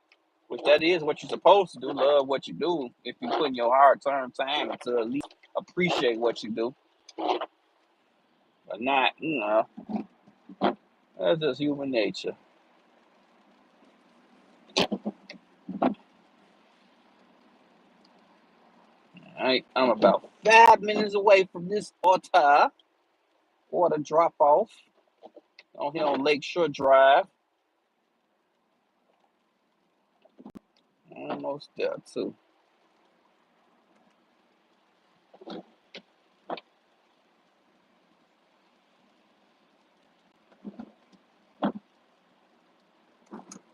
which that is what you're supposed to do. Love what you do. If you put in your hard term time to at least appreciate what you do, but not, that's just human nature. All right, I'm about 5 minutes away from this water drop off on here on Lakeshore Drive. Almost there too.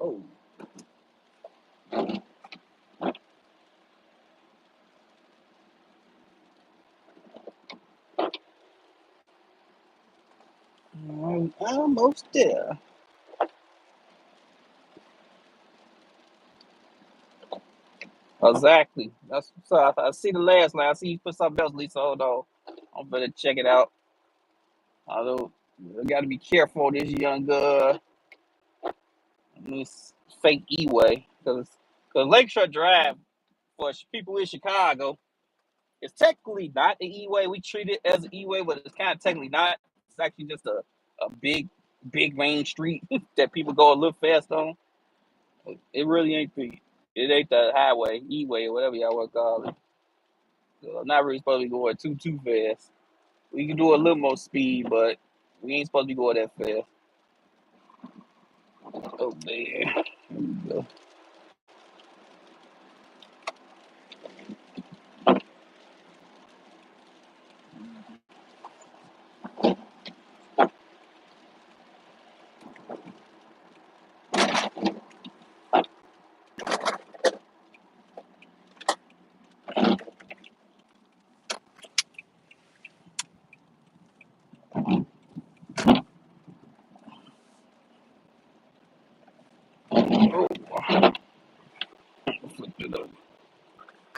Oh, I'm almost there. Exactly. That's so. I see the last line. I see you put something else, Lisa. Hold on. I'm gonna check it out. Although I got to be careful this young this fake E-way because Lakeshore Drive for people in Chicago is technically not the E-way. We treat it as an E-way, but it's kind of technically not. It's actually just a big main street that people go a little fast on. It really ain't the highway, E-way, or whatever y'all want to call it. So not really supposed to be going too fast. We can do a little more speed, but we ain't supposed to be going that fast. Oh man. Here we go.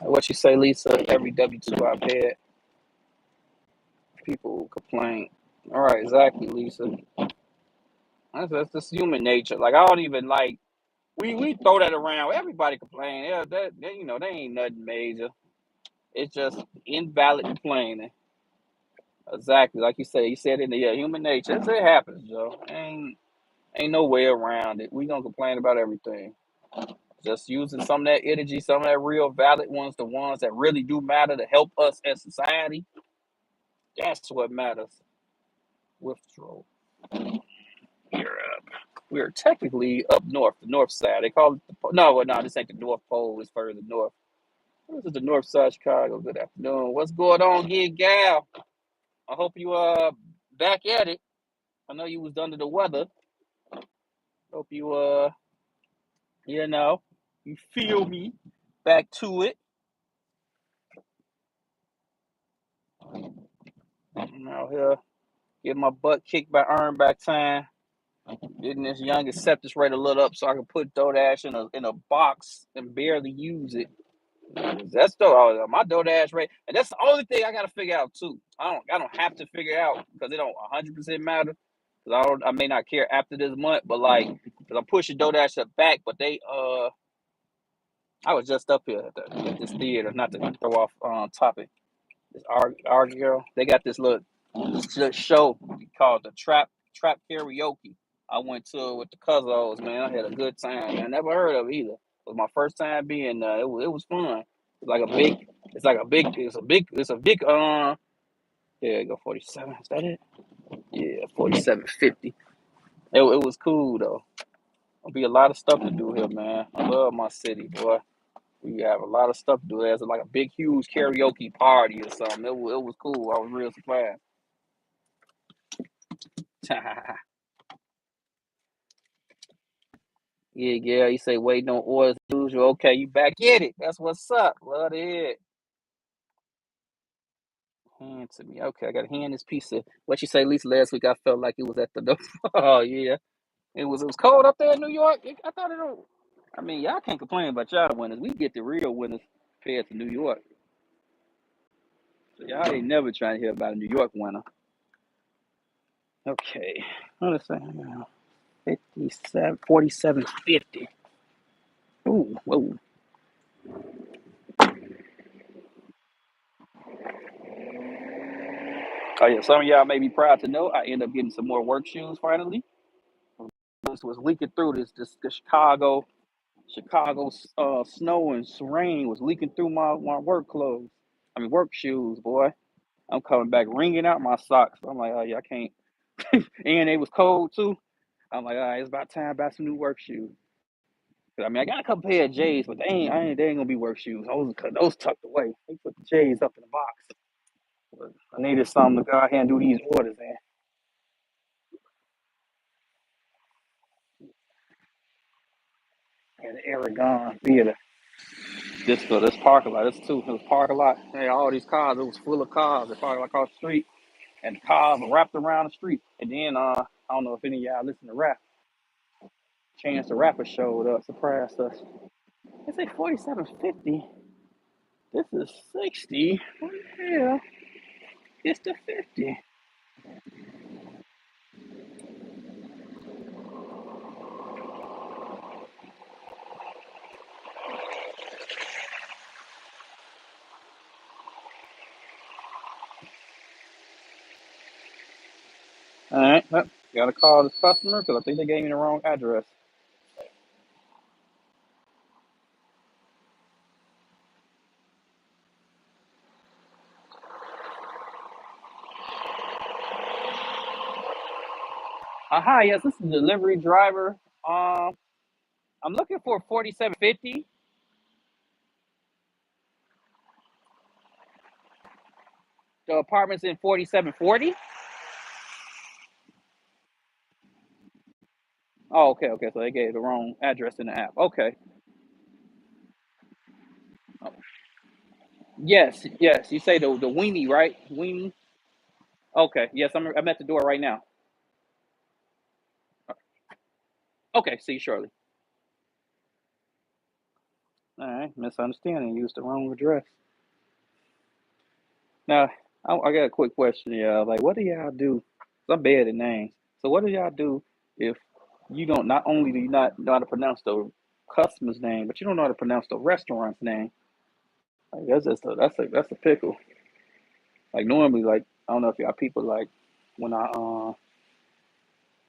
What you say, Lisa? Every W-2 I've had, people complain. All right, exactly, Lisa. That's just human nature. Like I don't even like we throw that around. Everybody complain. Yeah, they ain't nothing major. It's just invalid complaining. Exactly, like you said. You said in the human nature. It happens, Joe. Ain't no way around it. We gonna complain about everything. Just using some of that energy, some of that real valid ones, the ones that really do matter to help us as society. That's what matters. Withdrawal. We're we're technically up north, the north side. They call it no, this ain't the North Pole. It's further north. This is the north side of Chicago. Good afternoon. What's going on, Gig Gal? I hope you back at it. I know you was under the weather. Hope you you know you feel me. Back to it. I'm out here getting my butt kicked by earn back time. Getting this young acceptance rate a little up so I can put Doordash in a box and barely use it. That's my Doordash rate, and that's the only thing I got to figure out too. I don't have to figure out because it don't 100% matter. Because I may not care after this month, but like, because I'm pushing Doordash up back, but I was just up here at this theater, not to throw off topic. This our girl, they got this little show called the Trap Karaoke. I went to it with the cousins, man. I had a good time. Man. I never heard of it either. It was my first time being there. It was fun. It's a big yeah, go 47. Is that it? Yeah, 4750. It was cool though. There'll be a lot of stuff to do here, man. I love my city, boy. We have a lot of stuff to do. There's like a big, huge karaoke party or something. It was cool. I was real surprised. Yeah. You say waiting on orders as usual. Okay, you back in it. That's what's up. Love to hear it. Hand to me. Okay, I got to hand this piece of what you say. At least last week I felt like it was at the oh yeah. It was cold up there in New York. I thought it. I mean, y'all can't complain about y'all winners. We get the real winners compared to New York. So y'all ain't never trying to hear about a New York winner. Okay. What is that? 57, 47.50. Ooh, whoa. Oh yeah, some of y'all may be proud to know I end up getting some more work shoes finally. This was leaking through the Chicago snow and rain was leaking through my work clothes. I mean work shoes, boy. I'm coming back wringing out my socks. I'm like, oh yeah, I can't. And it was cold too. I'm like, all right, it's about time to buy some new work shoes. I mean, I got a couple pair of J's, but they ain't gonna be work shoes. Those tucked away. They put the J's up in the box. But I needed something to go out here and do these orders in. And the Aragon Theater. This parking lot. It was parking lot. Hey, all these cars. It was full of cars. The parking lot across the street, and the cars were wrapped around the street. And then I don't know if any of y'all listen to rap. Chance the Rapper showed up, surprised us. It's like 47.50. This is 60. Yeah, it's the 50. All right, gotta call this customer because I think they gave me the wrong address. Hi, yes, this is the delivery driver. I'm looking for 4750. The apartment's in 4740. Oh, okay. So they gave the wrong address in the app. Okay. Yes. You say the weenie, right? Weenie. Okay. Yes, I'm at the door right now. Okay. See you shortly. All right, misunderstanding. Used the wrong address. Now, I got a quick question, y'all. Like, what do y'all do? 'Cause I'm bad at names. So, what do y'all do if you don't? Not only do you not know how to pronounce the customer's name, but you don't know how to pronounce the restaurant's name? Like, that's a pickle. Like normally, like I don't know if y'all people like when I uh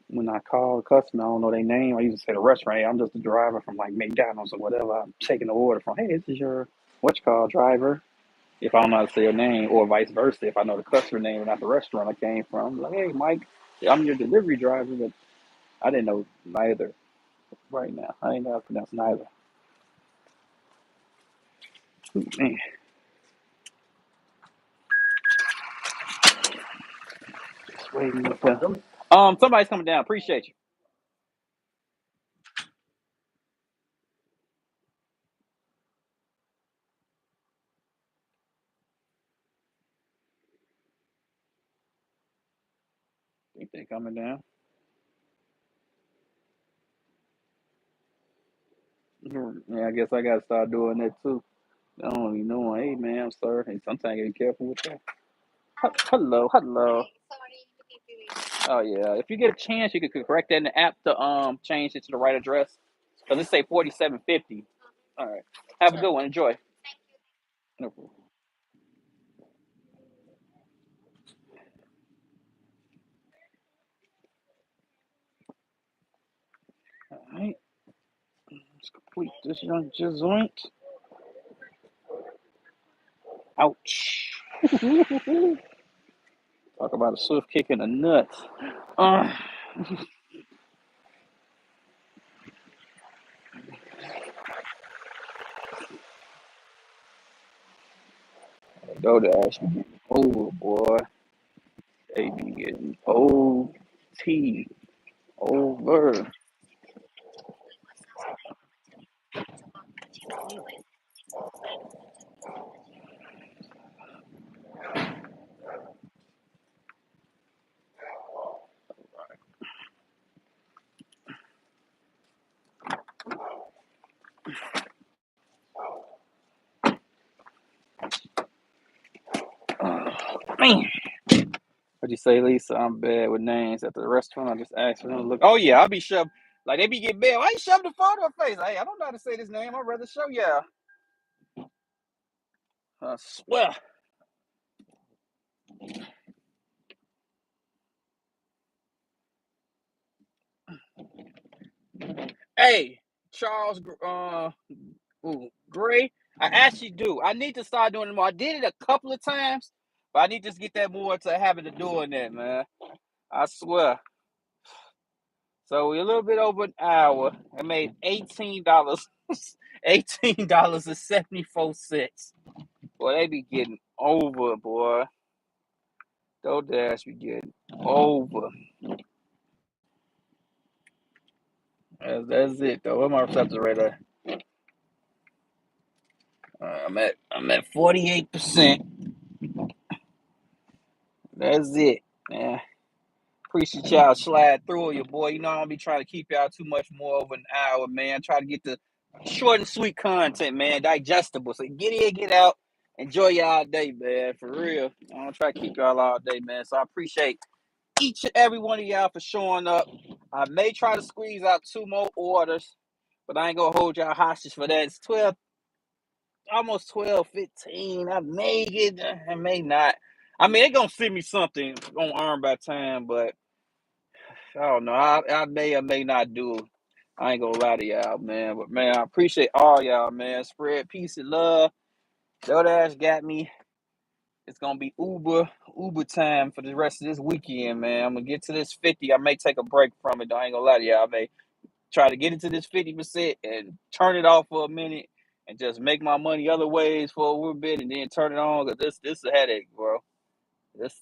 when I call a customer, I don't know their name. I usually say the restaurant. Hey, I'm just a driver from like McDonald's or whatever. I'm taking the order from. Hey, this is your what you call driver. If I don't know how to say your name, or vice versa, if I know the customer name and not the restaurant I came from, I'm like, hey, Mike, I'm your delivery driver, but I didn't know neither right now. I didn't know how to pronounce neither. Ooh, man, just waiting up there. Somebody's coming down. Appreciate you. Think they coming down. Yeah, I guess I gotta start doing that too. I don't even know. Hey, man, I'm sorry. Hey, sometimes you gotta be careful with that. Hello, hello. Oh yeah. If you get a chance, you could correct that in the app to change it to the right address. Cause it say 4750. All right. Have a good one. Enjoy. No problem. All right. Let's complete this young joint. Ouch. Talk about a swift kick in the nuts. Uh, Doordash be getting over, boy. They be getting OT over. Man. What'd you say, Lisa? I'm bad with names at the restaurant. I just asked for them to look. Oh yeah, I'll be shoved. Like they be getting bad. Why you shove the phone in her face? Hey, I don't know how to say this name. I'd rather show y'all. I swear. Hey, Charles Gray. I actually do. I need to start doing it more. I did it a couple of times, but I need to just get that more to habit of doing that, man. I swear. So we're a little bit over an hour. I made $18. $18.74. Boy, they be getting over, boy. Doordash be getting over. That's it though. What my reception right there? I'm at 48%. That's it, man. Appreciate y'all slide through you, boy. You know I don't be trying to keep y'all too much more over an hour, man. Try to get the short and sweet content, man, digestible. So get in, get out, enjoy y'all day, man. For real. I don't try to keep y'all all day, man. So I appreciate each and every one of y'all for showing up. I may try to squeeze out two more orders, but I ain't gonna hold y'all hostage for that. It's 12, almost 12:15. I may get, I may not. I mean, they gonna send me something on Earn by Time, but I don't know. I may or may not do it. I ain't gonna lie to y'all, man. But man, I appreciate all y'all, man. Spread peace and love. Dodash got me. It's gonna be Uber time for the rest of this weekend, man. I'm gonna get to this 50. I may take a break from it. I ain't gonna lie to y'all. I may try to get into this 50% and turn it off for a minute and just make my money other ways for a little bit and then turn it on. Cause this is a headache, bro. This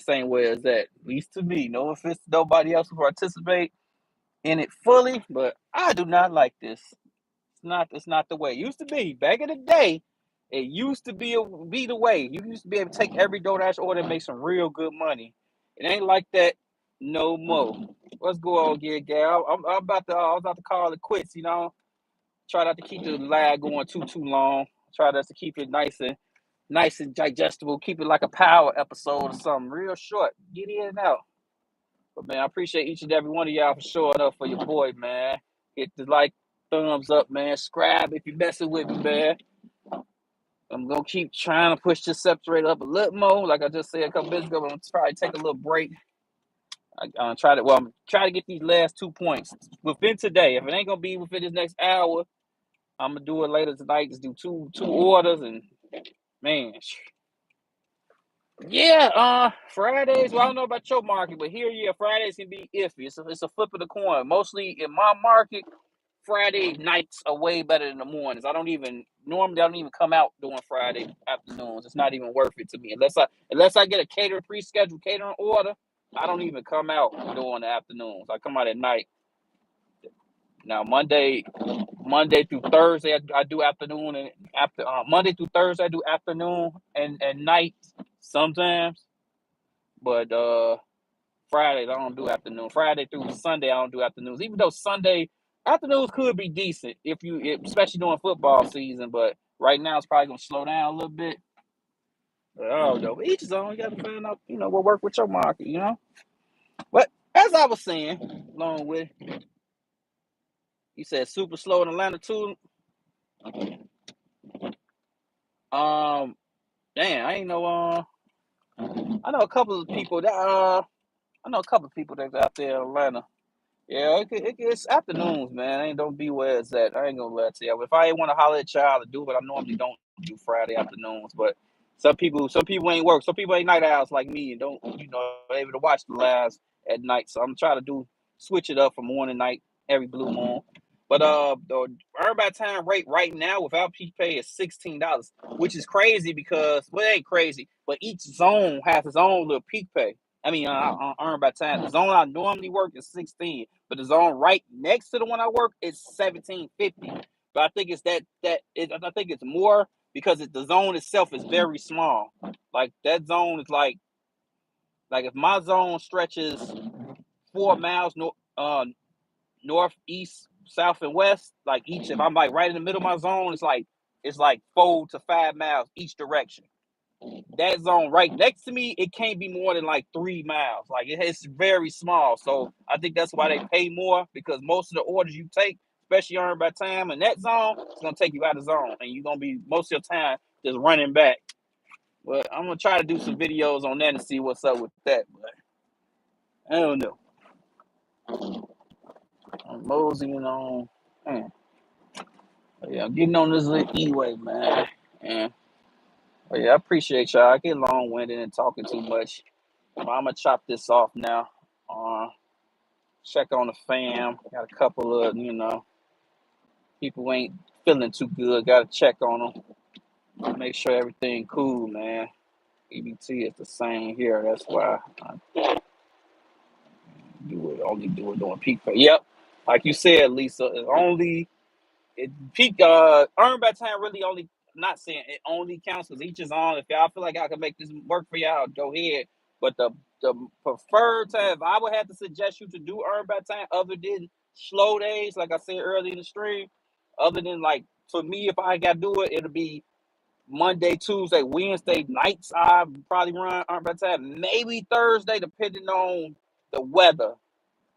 ain't where it's at. At least to me. No offense to nobody else who participate in it fully, but I do not like this. It's not the way it used to be. Back in the day, it used to be the way. You used to be able to take every DoorDash order and make some real good money. It ain't like that no more. Let's go on, get gal. I was about to call it quits. Try not to keep the lag going too long. Try not to keep it nice and digestible. Keep it like a power episode or something real short. Get in and out. But man, I appreciate each and every one of y'all for showing up for your boy, man. Hit the like, thumbs up, man. Subscribe if you're messing with me, man. I'm gonna keep trying to push this separator up a little more. Like I just said a couple minutes ago, I'm gonna try to take a little break. I'm try to get these last 2 points within today. If it ain't gonna be within this next hour, I'm gonna do it later tonight. Just do two orders and man. Yeah, Fridays. Well, I don't know about your market, but here, yeah, Fridays can be iffy. It's a flip of the coin. Mostly in my market, Friday nights are way better than the mornings. I don't even come out during Friday afternoons. It's not even worth it to me unless I get a pre-scheduled catering order. I don't even come out during the afternoons. I come out at night. Now Monday through Thursday, I do afternoon and after Monday through Thursday I do afternoon and night sometimes, but Fridays I don't do afternoon. Friday through Sunday I don't do afternoons. Even though Sunday afternoons could be decent especially during football season, but right now it's probably gonna slow down a little bit. But I don't know. But each his own. You got to find out, what work with your market, But as I was saying, along with you said super slow in Atlanta too. Damn, I ain't know. I know a couple of people that's out there in Atlanta. Yeah, it's afternoons, man. Don't be where it's at. I ain't gonna lie to you. If I ain't want to holler at y'all to do what I normally don't do Friday afternoons, but some people ain't work. Some people ain't night owls like me and don't able to watch the lives at night. So I'm trying to switch it up from morning night every blue moon. But the earn by time rate right now without peak pay is $16, which is crazy because it ain't crazy, but each zone has its own little peak pay. I mean, earn by time. The zone I normally work is 16, but the zone right next to the one I work is 1750. But I think I think it's more because the zone itself is very small. Like that zone is like if my zone stretches 4 miles north, east, south, and west, like if I'm like right in the middle of my zone, it's like 4 to 5 miles each direction. That zone right next to me, it can't be more than like 3 miles. Like it's very small. So I think that's why they pay more, because most of the orders you take, especially earned by time in that zone, it's gonna take you out of zone, and you're gonna be most of your time just running back. But I'm gonna try to do some videos on that and see what's up with that. But I don't know. I'm moseying on. Man. Yeah, I'm getting on this little E-way, man. And yeah, I appreciate y'all. I get long-winded and talking too much. But I'm gonna chop this off now. Check on the fam. Got a couple of people ain't feeling too good. Got to check on them. Make sure everything cool, man. EBT is the same here. That's why I only do it during peak pay. Yep, like you said, Lisa. Peak earn by time really only. I'm not saying it only counts because each is on. If y'all feel like I can make this work for y'all, go ahead. But the preferred time, if I would have to suggest you to do earn by time other than slow days, like I said earlier in the stream, other than like for me, if I got to do it, it'll be Monday, Tuesday, Wednesday nights. I probably run earn by time. Maybe Thursday, depending on the weather.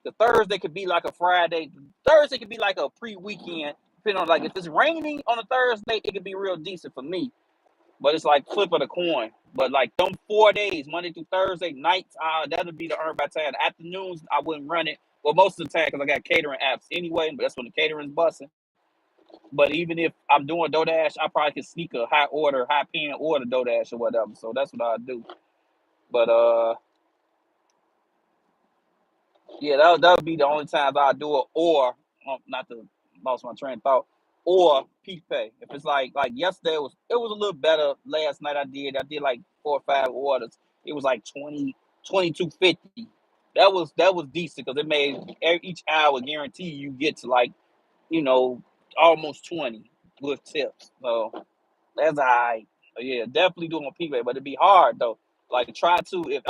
The Thursday could be like a Friday. Thursday could be like a pre-weekend. Depending on like if it's raining on a Thursday, it could be real decent for me. But it's like flip of the coin. But like them 4 days, Monday through Thursday nights, that'll be the earn by time. The afternoons, I wouldn't run it. Well, most of the time because I got catering apps anyway. But that's when the catering's busting. But even if I'm doing Doordash, I probably could sneak a high paying order Doordash or whatever. So that's what I do. But yeah, that would be the only times I do it, or not to lost my train of thought, or peak pay. If it's like yesterday, it was a little better. Last night I did like 4 or 5 orders. It was like 22.50. That was decent because it made each hour guarantee you get to like almost 20 with tips. So that's all right. Yeah, definitely doing a peak pay, but it'd be hard though. Like try to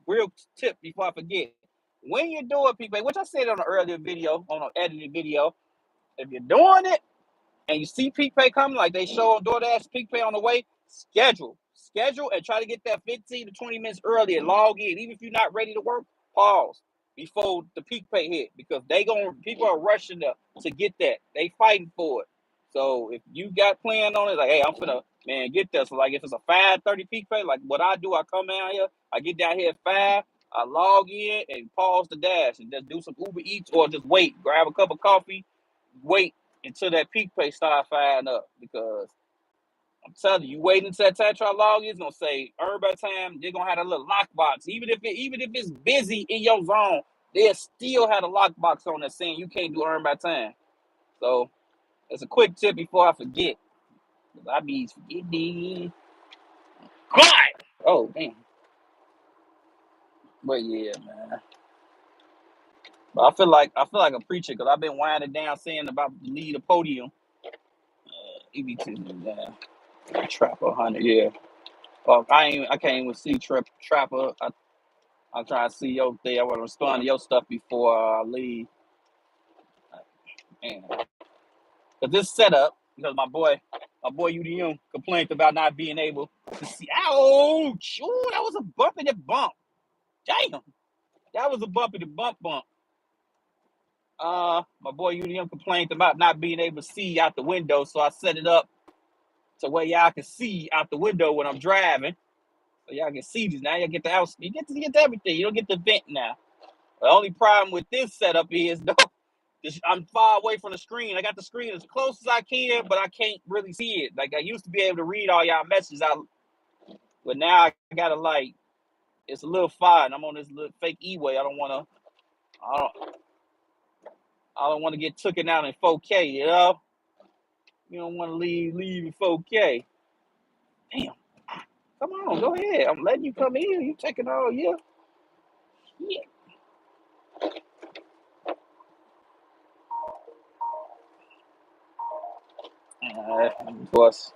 real tip before I forget. When you're doing peak pay, which I said on an earlier video, on an edited video, if you're doing it, and you see peak pay coming, like they show on Doordash peak pay on the way, schedule, and try to get that 15 to 20 minutes early and log in. Even if you're not ready to work, pause before the peak pay hit, because people are rushing to get that. They fighting for it. So if you got planned on it, like, hey, I'm finna get this. So like if it's a 5:30 peak pay, like what I do, I come down here, I get down here at 5, I log in and pause the dash and just do some Uber Eats or just wait, grab a cup of coffee, wait until that peak pay start firing up, because I'm telling you, waiting until that time try log in, it's gonna say earn by time. They're gonna have a little lockbox. Even if it's busy in your zone, they'll still have a lockbox on that saying you can't do earn by time. So it's a quick tip before I forget. I be forgetting. God! Oh man. But yeah, man. But I feel like a preacher because I've been winding down saying about the lead the podium. EBT Trapper 100, yeah. Well, I can't even see Trapper. I'm trying to see your thing. I want to respond to your stuff before I leave. Man, because this setup, because my boy UDM complained about not being able to see. Ouch! Ooh, that was a bumpy bump. Damn, that was a bumpy bump. My boy UDM complained about not being able to see out the window, so I set it up to where y'all can see out the window when I'm driving. So y'all can see this now. You get the house. You get to everything. You don't get the vent now. The only problem with this setup is though, I'm far away from the screen. I got the screen as close as I can, but I can't really see it. Like I used to be able to read all y'all messages out, but now I gotta it's a little far, and I'm on this little fake E-way. I don't, I don't want to get taken out in 4K. You don't want to leave in 4K. Damn, come on, go ahead. I'm letting you come in. You taking all yeah. Of course.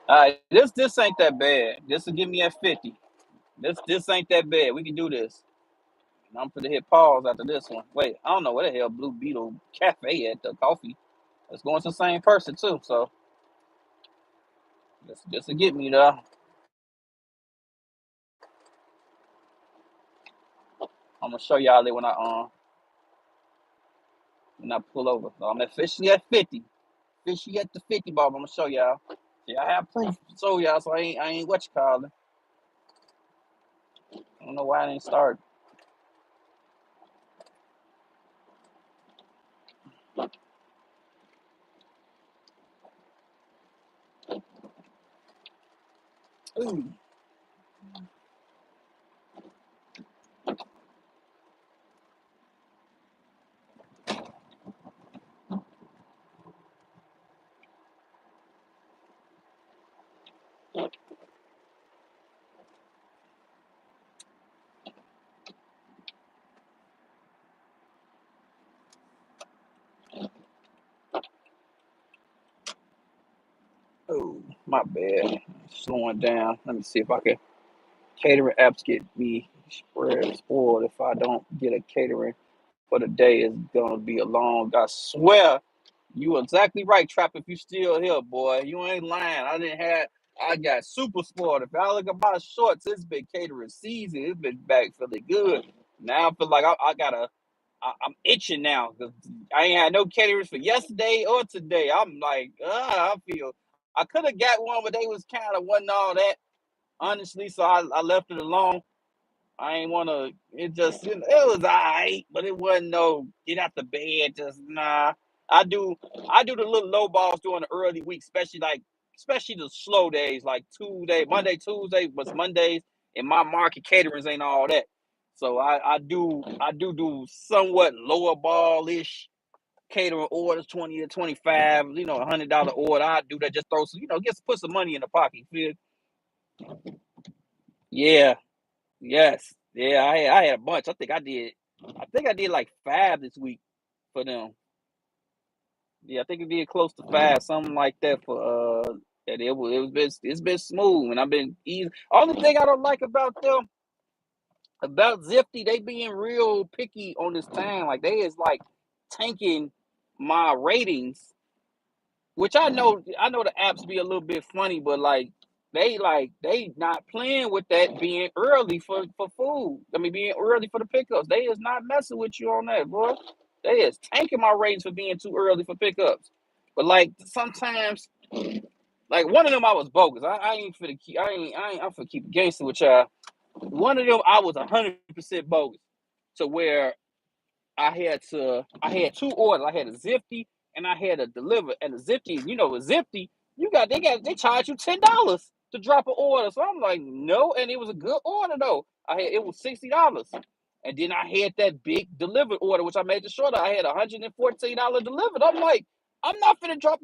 All right, this ain't that bad. This will give me at 50. This ain't that bad. We can do this. And I'm gonna hit pause after this one. Wait, I don't know where the hell Blue Beetle Cafe at the coffee. It's going to the same person too. So just to get me there. I'm gonna show y'all it when I pull over. So I'm officially at 50. Officially at the 50 bar. I'm gonna show y'all. Yeah, I have proof to show y'all, so I ain't what you call it. I don't know why I didn't start. Ooh. Oh, my bad. Slowing down. Let me see if I can. Catering apps get me spoiled. If I don't get a catering for the day, it's gonna be a long. I swear, you exactly right, Trap. If you still here, boy, you ain't lying. I got super spoiled. If I look at my shorts, it's been catering season. It's been back feeling good. Now I feel like I'm itching now because I ain't had no caterers for yesterday or today. I'm like, I could have got one, but they was kind of wasn't all that honestly. So I left it alone. I ain't want to. It just it was alright, but it wasn't no get out the bed. Just nah. I do the little low balls during the early week, especially the slow days like Monday, Tuesday, but Mondays and my market caterers ain't all that. So I do somewhat lower ball ish catering orders, 20 to 25, $100 order. I do that, just throw some, just put some money in the pocket. Feel? Yeah. Yes. Yeah, I had a bunch. I think I did like 5 this week for them. Yeah, I think it did close to 5, something like that for and it's been smooth and I've been easy. Only thing I don't like about them, about Zifty, they being real picky on this time. Like they is like tanking my ratings which I know the apps be a little bit funny, but they not playing with that being early for food. I mean being early for the pickups. They is not messing with you on that, bro. They is tanking my ratings for being too early for pickups. But like sometimes, like one of them I was bogus. I ain't for the keep. I'm for keep it gangster with y'all. One of them I was 100% bogus to where I had two orders. I had a Zifty and I had a deliver. And the Zifty, a Zifty, they charge you $10 to drop an order. So I'm like, no, and it was a good order though. It was $60. And then I had that big delivered order, which I made the shorter. I had $114 delivered. I'm like, I'm not finna drop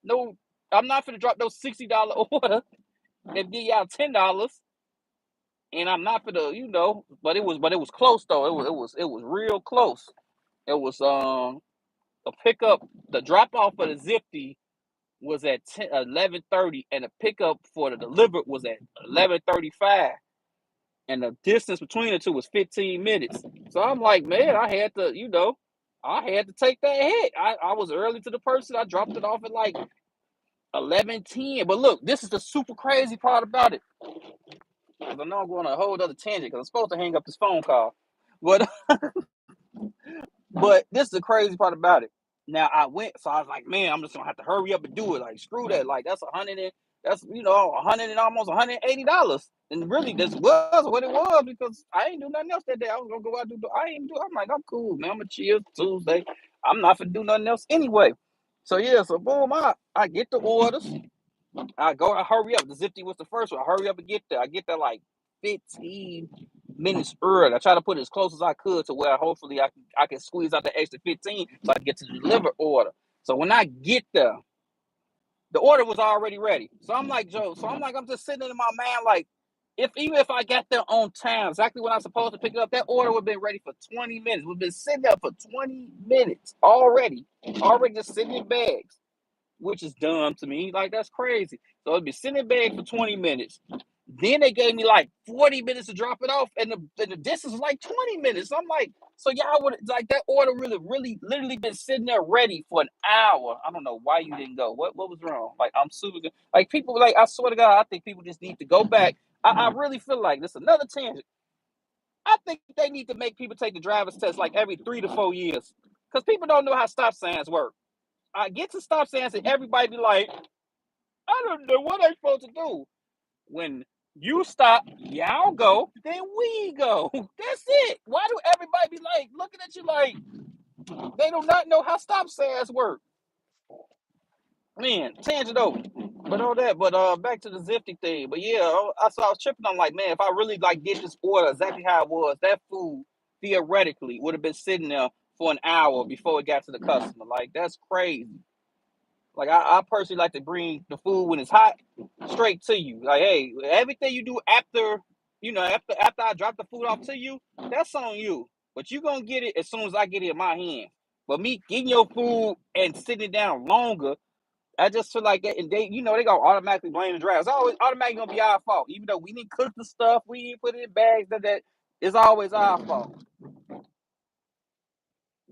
no I'm not finna drop those $60 order and give y'all $10. And I'm not finna, but it was close though. It was real close. It was the pickup, the drop off for the Zifty was at 11:30, and the pickup for the delivered was at 11:35, and the distance between the two was 15 minutes. So I'm like, man, I had to take that hit. I was early to the person. I dropped it off at like 11:10. But look, this is the super crazy part about it. Because I know I'm going on a whole other tangent because I'm supposed to hang up this phone call, but but this is the crazy part about it. Now I went, so I was like, man, I'm just gonna have to hurry up and do it. Like, screw that. Like, that's $100 and almost $180. And really, this was what it was because I ain't do nothing else that day. I was gonna go out and do. I ain't do. I'm like, I'm cool, man. I'm gonna chill Tuesday. I'm not gonna do nothing else anyway. So yeah, so boom, I get the orders. I hurry up. The Zifty was the first one. I hurry up and get there. I get there like 15 minutes early. I try to put it as close as I could to where hopefully I can squeeze out the extra 15 so I can get to the delivered order. So when I get there, the order was already ready. So I'm like, Joe, I'm just sitting in my mind like, even if I got there on time, exactly when I was supposed to pick it up, that order would have been ready for 20 minutes. We've been sitting there for 20 minutes already just sitting in bags, which is dumb to me. Like, that's crazy. So it'd be sitting in bag for 20 minutes. Then they gave me like 40 minutes to drop it off, and the distance was like 20 minutes. I'm like, so y'all would like that order really, really, literally been sitting there ready for an hour. I don't know why you didn't go. What was wrong? Like, I'm super good. Like, people, like, I swear to God, I think people just need to go back. I really feel like this is another tangent. I think they need to make people take the driver's test like every 3 to 4 years. Because people don't know how stop signs work. I get to stop signs and everybody be like, I don't know what I'm supposed to do. When you stop, y'all go, then we go. That's it. Why do everybody be like looking at you like they do not know how stop signs work? Man, tangent over. But all that, but back to the Zifty thing. But yeah, I was tripping. I'm like, man, if I really like did this order exactly how it was, that food theoretically would have been sitting there for an hour before it got to the customer. Like, that's crazy. Like, I personally like to bring the food when it's hot straight to you. Like, hey, everything you do after I drop the food off to you, that's on you. But you gonna get it as soon as I get it in my hand. But me getting your food and sitting it down longer, I just feel like that, and they gonna automatically blame the driver. It's always automatically gonna be our fault, even though we didn't cook the stuff, we didn't put it in bags. That it's always our fault.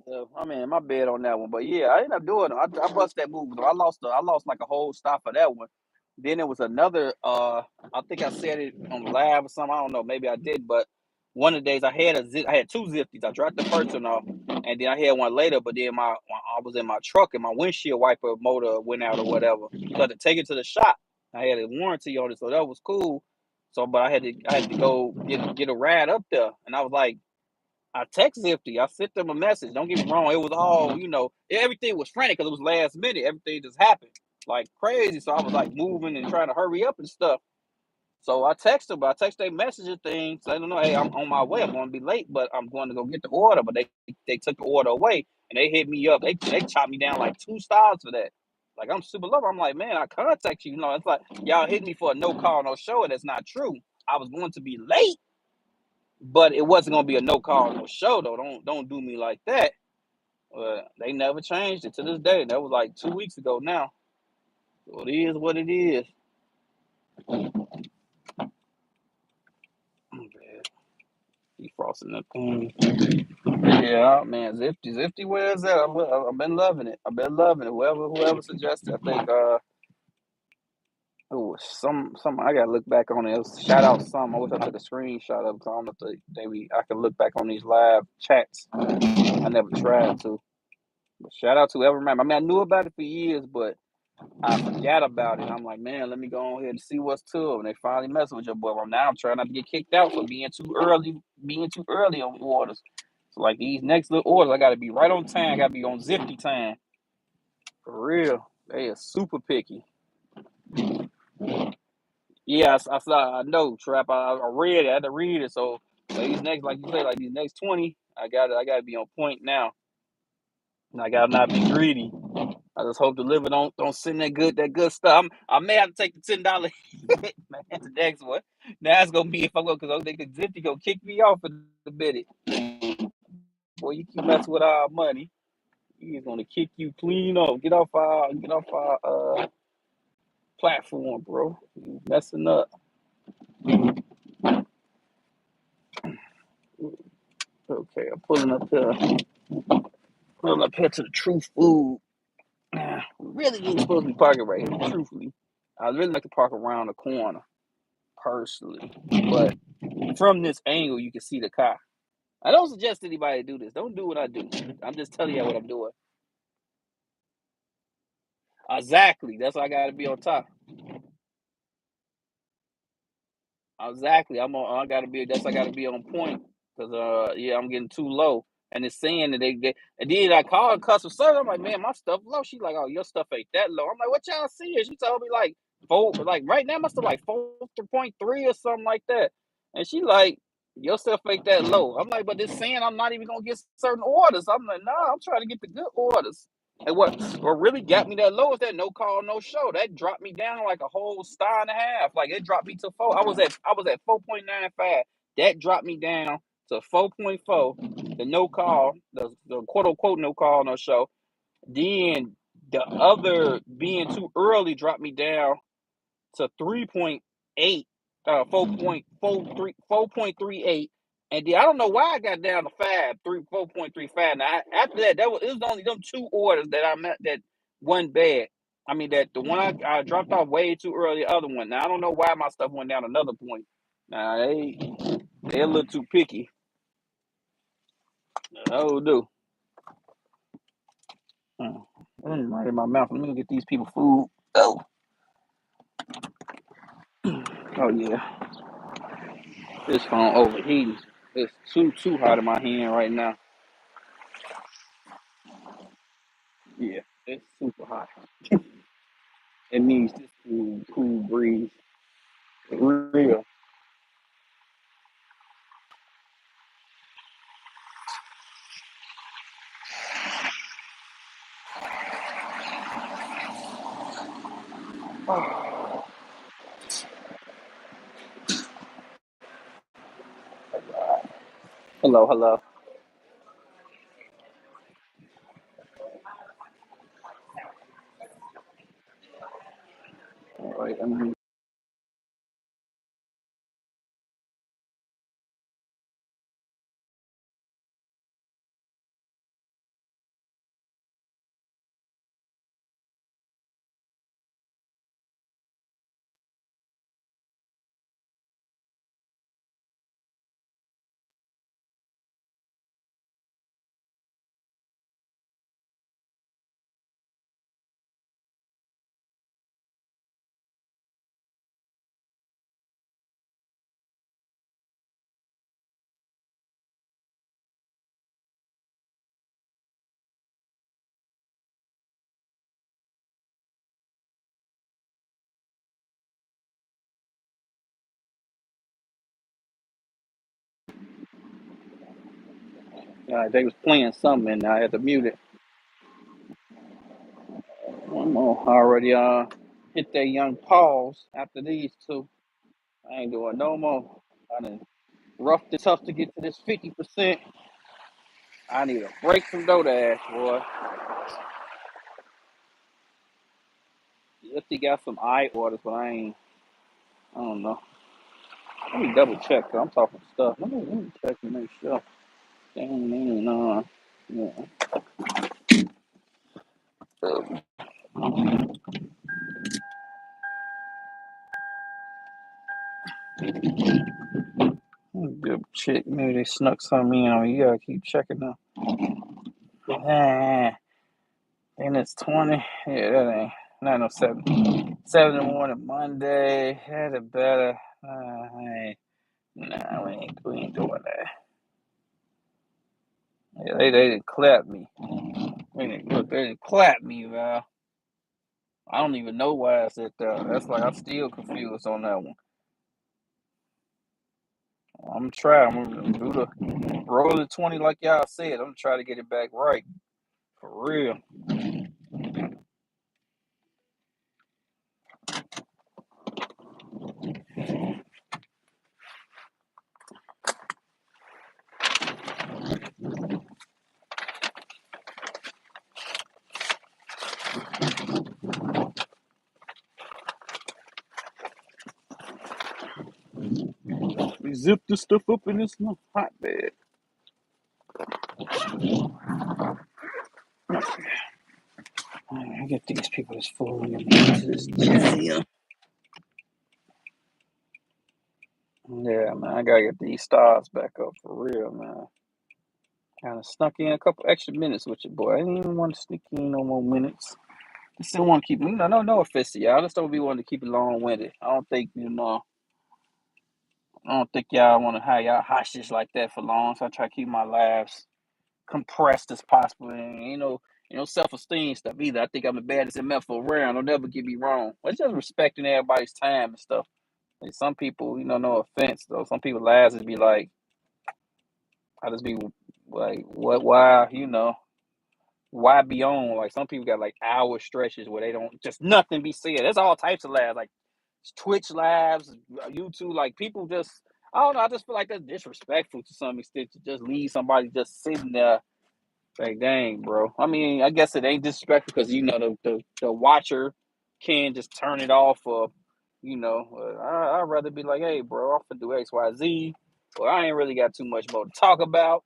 So, I mean, my bad on that one, but yeah, I ended up doing it. I bust that move. Though. I lost like a whole stop for that one. Then there was another. I think I said it on live or something. I don't know. Maybe I did, but one of the days I had two Zifties. I dropped the first one off, and then I had one later. But then I was in my truck and my windshield wiper motor went out or whatever. So I had to take it to the shop. I had a warranty on it, so that was cool. So, but I had to go get a ride up there, and I was like. I text Zifty. I sent them a message. Don't get me wrong. It was all, everything was frantic because it was last minute. Everything just happened like crazy. So I was like moving and trying to hurry up and stuff. So I texted them, but I texted a message and things. So I don't know, hey, I'm on my way. I'm going to be late, but I'm going to go get the order. But they took the order away and they hit me up. They chopped me down like 2 stars for that. Like, I'm super low. I'm like, man, I contact you. It's like y'all hit me for a no call, no show, and that's not true. I was going to be late, but it wasn't gonna be a no call, no show though. Don't do me like that. They never changed it to this day. That was like 2 weeks ago now. So it is what it is. Defrosting that thing. Yeah, man, Zifty, where's that? I've been loving it. I've been loving it. Whoever suggested, I think oh, some I gotta look back on it. Shout out some. I wish I took a screenshot of it. I don't know if I can look back on these live chats. I never tried to. But shout out to whoever remember. I mean, I knew about it for years, but I forgot about it. I'm like, man, let me go on here and see what's to it. And they finally mess with your boy. Well, now I'm trying not to get kicked out for being too early on orders. So like these next little orders, I gotta be right on time. I gotta be on Zifty time. For real. They are super picky. Yeah, I saw. I know, Trap. I read it. I had to read it. So these next, like you said, like these next 20, I gotta be on point now. And I gotta not be greedy. I just hope the liver don't send that good stuff. I may have to take the $10 hit, man. The next one. Now it's gonna be if I go because I think the Zifty gonna kick me off in a minute. Boy, you keep messing with our money, he's gonna kick you clean off. Get off our platform, bro. You messing up. Okay, I'm pulling up here to the Truth Food. Really ain't supposed to be parking right here, truthfully. I really like to park around the corner, personally. But from this angle, you can see the car. I don't suggest anybody do this. Don't do what I do. I'm just telling you what I'm doing. Exactly. That's why I got to be on top. Exactly. I got to be. That's why I got to be on point because yeah, I'm getting too low. And it's saying that and then I called customer service. I'm like, man, my stuff low. She's like, oh, your stuff ain't that low. I'm like, what y'all see? She told me like like right now my stuff like 4.3 or something like that. And she like, your stuff ain't that low. I'm like, but it's saying I'm not even gonna get certain orders. I'm like, nah, I'm trying to get the good orders. And what really got me that low is that no call, no show. That dropped me down like a whole star and a half. Like it dropped me to 4. I was at 4.95. That dropped me down to 4.4. The no call, the quote unquote no call, no show. Then the other being too early dropped me down to 3.8, 4.38. And then I don't know why I got down to 4.35. Now after that, it was only them two orders that I met that one bad. I mean that the one I dropped off way too early, the other one. Now I don't know why my stuff went down another point. Now they a little too picky. Oh do. Right in my mouth. Let me get these people food. Oh yeah. This phone overheating. It's too hot in my hand right now. Yeah, it's super hot. It needs this cool breeze. For real. Hello, hello. All right, they was playing something and I had to mute it. One more. I already hit that young pause after these two. I ain't doing no more. I done roughed it tough to get to this 50%. I need a break from Doordash, boy. Yes, he got some eye orders, but I don't know. Let me double check. Cause I'm talking stuff. Let me check and make sure. Dang, yeah. Good chick. Maybe they snuck something in on me. You gotta keep checking now. Ah, and it's 20. Yeah, that ain't. Not no 7. 7 in the morning, Monday. Had it better. Hey, nah, we ain't doing that. Yeah, they didn't clap me. Look, they didn't clap me, Val. I don't even know why I said that. That's like I'm still confused on that one. I'm gonna try. I'm gonna do the roll the 20 like y'all said. I'm gonna try to get it back right. For real. We zip this stuff up in this hotbed. I get these people that's fooling me. This jam. Yeah, man, I gotta get these stars back up for real, man. Kind of snuck in a couple extra minutes with your boy. I didn't even want to sneak in no more minutes. I still want to keep, no offense to y'all. I just don't be wanting to keep it long winded. I don't think, I don't think y'all want to have y'all hostage like that for long. So I try to keep my laughs compressed as possible. And, self esteem stuff either. I think I'm the baddest MF around. Don't never get me wrong. But it's just respecting everybody's time and stuff. Like some people, no offense though. Some people lives just be like, I just be like, what? Why? Why be on? Like some people got like hour stretches where they don't just nothing be said. There's all types of lives, like Twitch lives, YouTube. Like people just, I don't know. I just feel like that's disrespectful to some extent to just leave somebody just sitting there. Like, dang, bro. I mean, I guess it ain't disrespectful because the watcher can just turn it off. Or, I'd rather be like, hey, bro, I'm gonna do X, Y, Z. Well, I ain't really got too much more to talk about.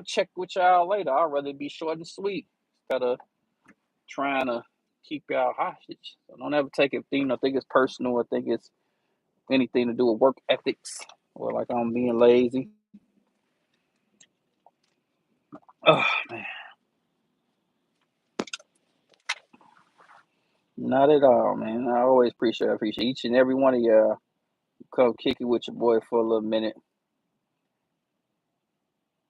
Check with y'all later. I'd rather be short and sweet instead of trying to keep y'all hostage. So don't ever take it, think it's personal or think it's anything to do with work ethics or like I'm being lazy. Oh, man. Not at all, man. I always appreciate each and every one of y'all. Come kick it with your boy for a little minute.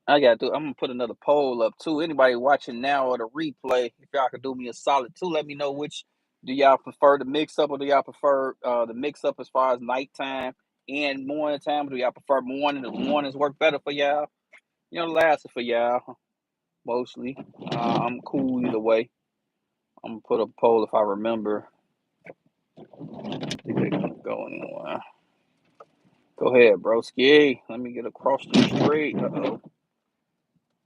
I'm gonna put another poll up too. Anybody watching now or the replay, if y'all could do me a solid too, let me know which do y'all prefer the mix up or do y'all prefer the mix up as far as nighttime and morning time? Or do y'all prefer morning? Does mornings work better for y'all? Last for y'all mostly. I'm cool either way. I'm gonna put a poll if I remember. I think they're gonna go anywhere. Go ahead, broski. Let me get across the street. Uh-oh.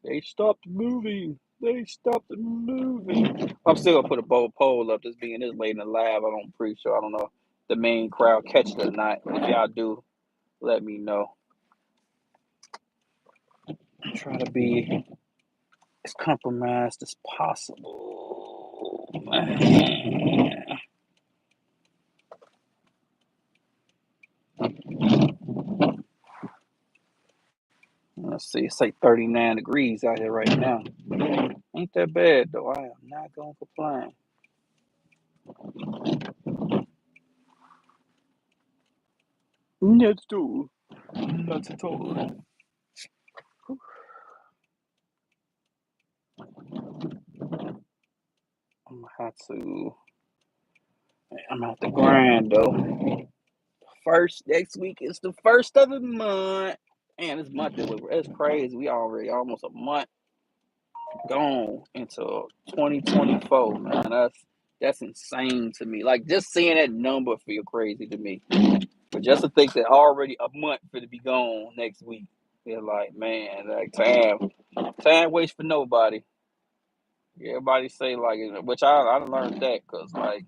They stopped moving. They stopped moving. I'm still gonna put a bold poll up. This being this late in the live, I'm pretty sure. I don't know if the main crowd catch it or not. If y'all do, let me know. I'm trying to be as compromised as possible. Let's see. It's like 39 degrees out here right now. Ain't that bad though. I am not gonna complain. Not at all. Not at all. I'm gonna have to. I'm gonna have to grind though. First next week is the first of the month. Man, this month it's crazy. We already almost a month gone into 2024. Man, that's insane to me. Like just seeing that number feel crazy to me. But just to think that already a month for to be gone next week, feel like man, like time waits for nobody. Everybody say like, which I learned that because like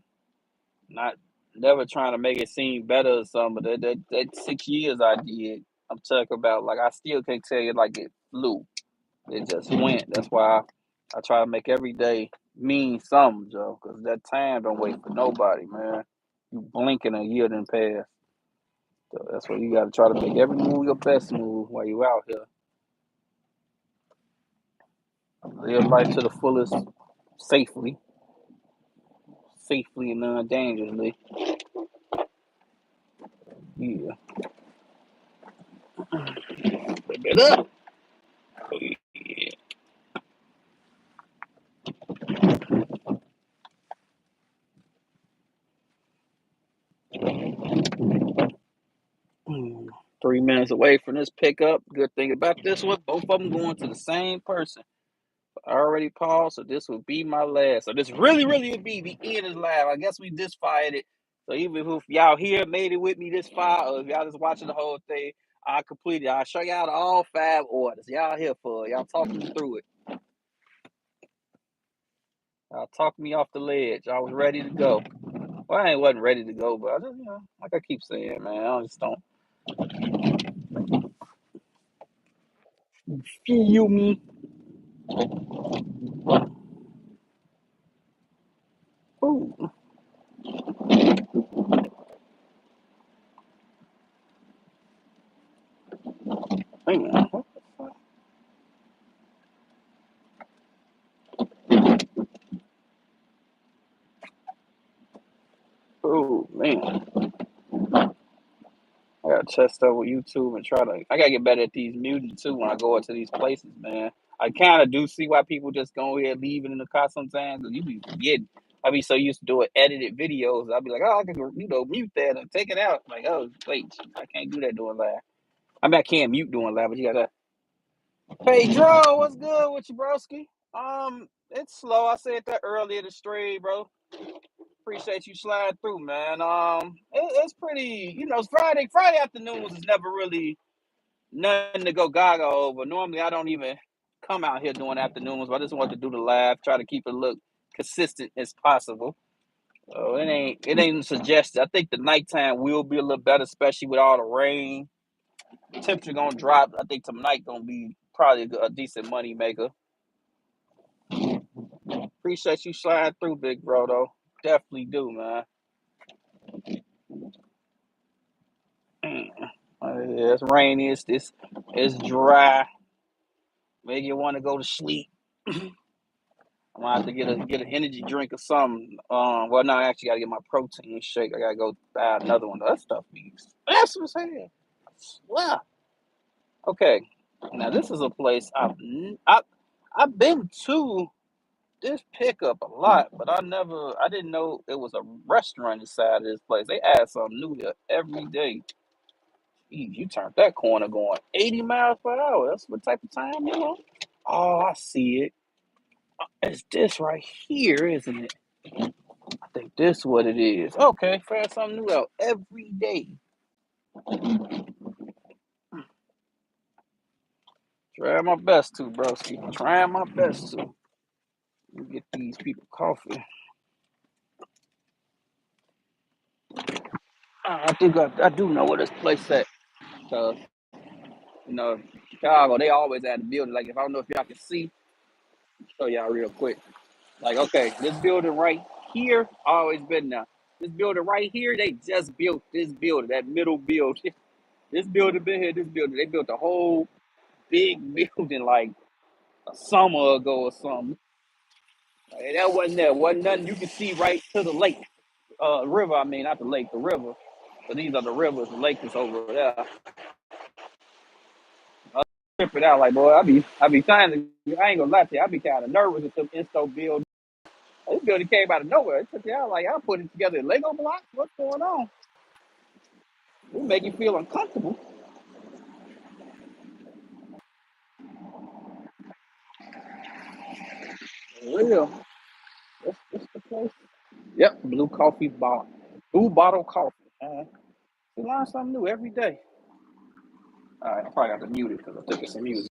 not Never trying to make it seem better or something. But that 6 years I did, I'm talking about like I still can't tell you like it flew. It just went. That's why I try to make every day mean something, Joe. Because that time don't wait for nobody, man. You blink and a year done pass. So that's why you got to try to make every move your best move while you out here. Live life to the fullest, safely, safely and non-dangerously. Yeah. Flip it up. Oh, yeah. 3 minutes away from this pickup. Good thing about this one, both of them going to the same person. I already paused, so this will be my last. So this really would be the end of the live. I guess we just fired it. So even if y'all here made it with me this far, or if y'all just watching the whole thing, I completed. I'll show y'all all 5 orders. Y'all here for it. Y'all talking me through it. Y'all talk me off the ledge. I was ready to go. Well, I wasn't ready to go, but I just, like I keep saying, man, I just don't feel me. Ooh, man. Oh man, I gotta test out with YouTube and try to. I gotta get better at these muting too when I go into these places, man. I kind of do see why people just go ahead leaving in the car sometimes. Cause you be forgetting. I be so used to doing edited videos. I'll be like, oh, I can mute that and take it out. Like, oh wait, I can't do that doing live. I mean, I can't mute doing live, but you gotta. Hey, Dro, what's good with you, broski? It's slow. I said that earlier to stream, bro. Appreciate you sliding through, man. It's pretty. It's Friday. Friday afternoons is never really nothing to go gaga over. Normally, I don't even come out here doing afternoons, but I just want to do the live, try to keep it look consistent as possible. So it ain't suggested. I think the nighttime will be a little better, especially with all the rain. Temperature gonna drop. I think tonight gonna be probably a decent money maker. Appreciate you sliding through, big bro. Though definitely do, man. Yeah, it's rainy. It's dry. Make you want to go to sleep. I'm gonna have to get an energy drink or something. Well, no, I actually gotta get my protein shake. I gotta go buy another one. That stuff be expensive as hell. Wow. Okay. Now this is a place I've been to this pickup a lot, but I didn't know it was a restaurant inside of this place. They add something new here every day. Jeez, you turned that corner going 80 miles per hour. That's what type of time you on? Oh, I see it. It's this right here, isn't it? I think this what it is. Okay, find something new out every day. Try my best to, broski. Trying my best to. You get these people coffee. I think I do know where this place at. Cause Chicago, they always at the building. Like if I don't know if y'all can see, show y'all real quick. Like okay, this building right here always been there. This building right here, they just built this building, that middle building. This building been here. This building, they built a whole big building like a summer ago or something. And that wasn't there. Wasn't nothing you could see right to the lake, river. I mean, not the lake, the river. But these are the rivers. The lake is over there. I trip it out like boy. I be trying to. I ain't gonna lie to you. I be kind of nervous with them insto build. This building came out of nowhere. It took you out like I put it together in Lego blocks. What's going on? It make you feel uncomfortable. For real. What's the place? Yep, blue coffee bottle. Blue bottle coffee. We learn something new every day. All right, I probably have to mute it because I'm taking some music.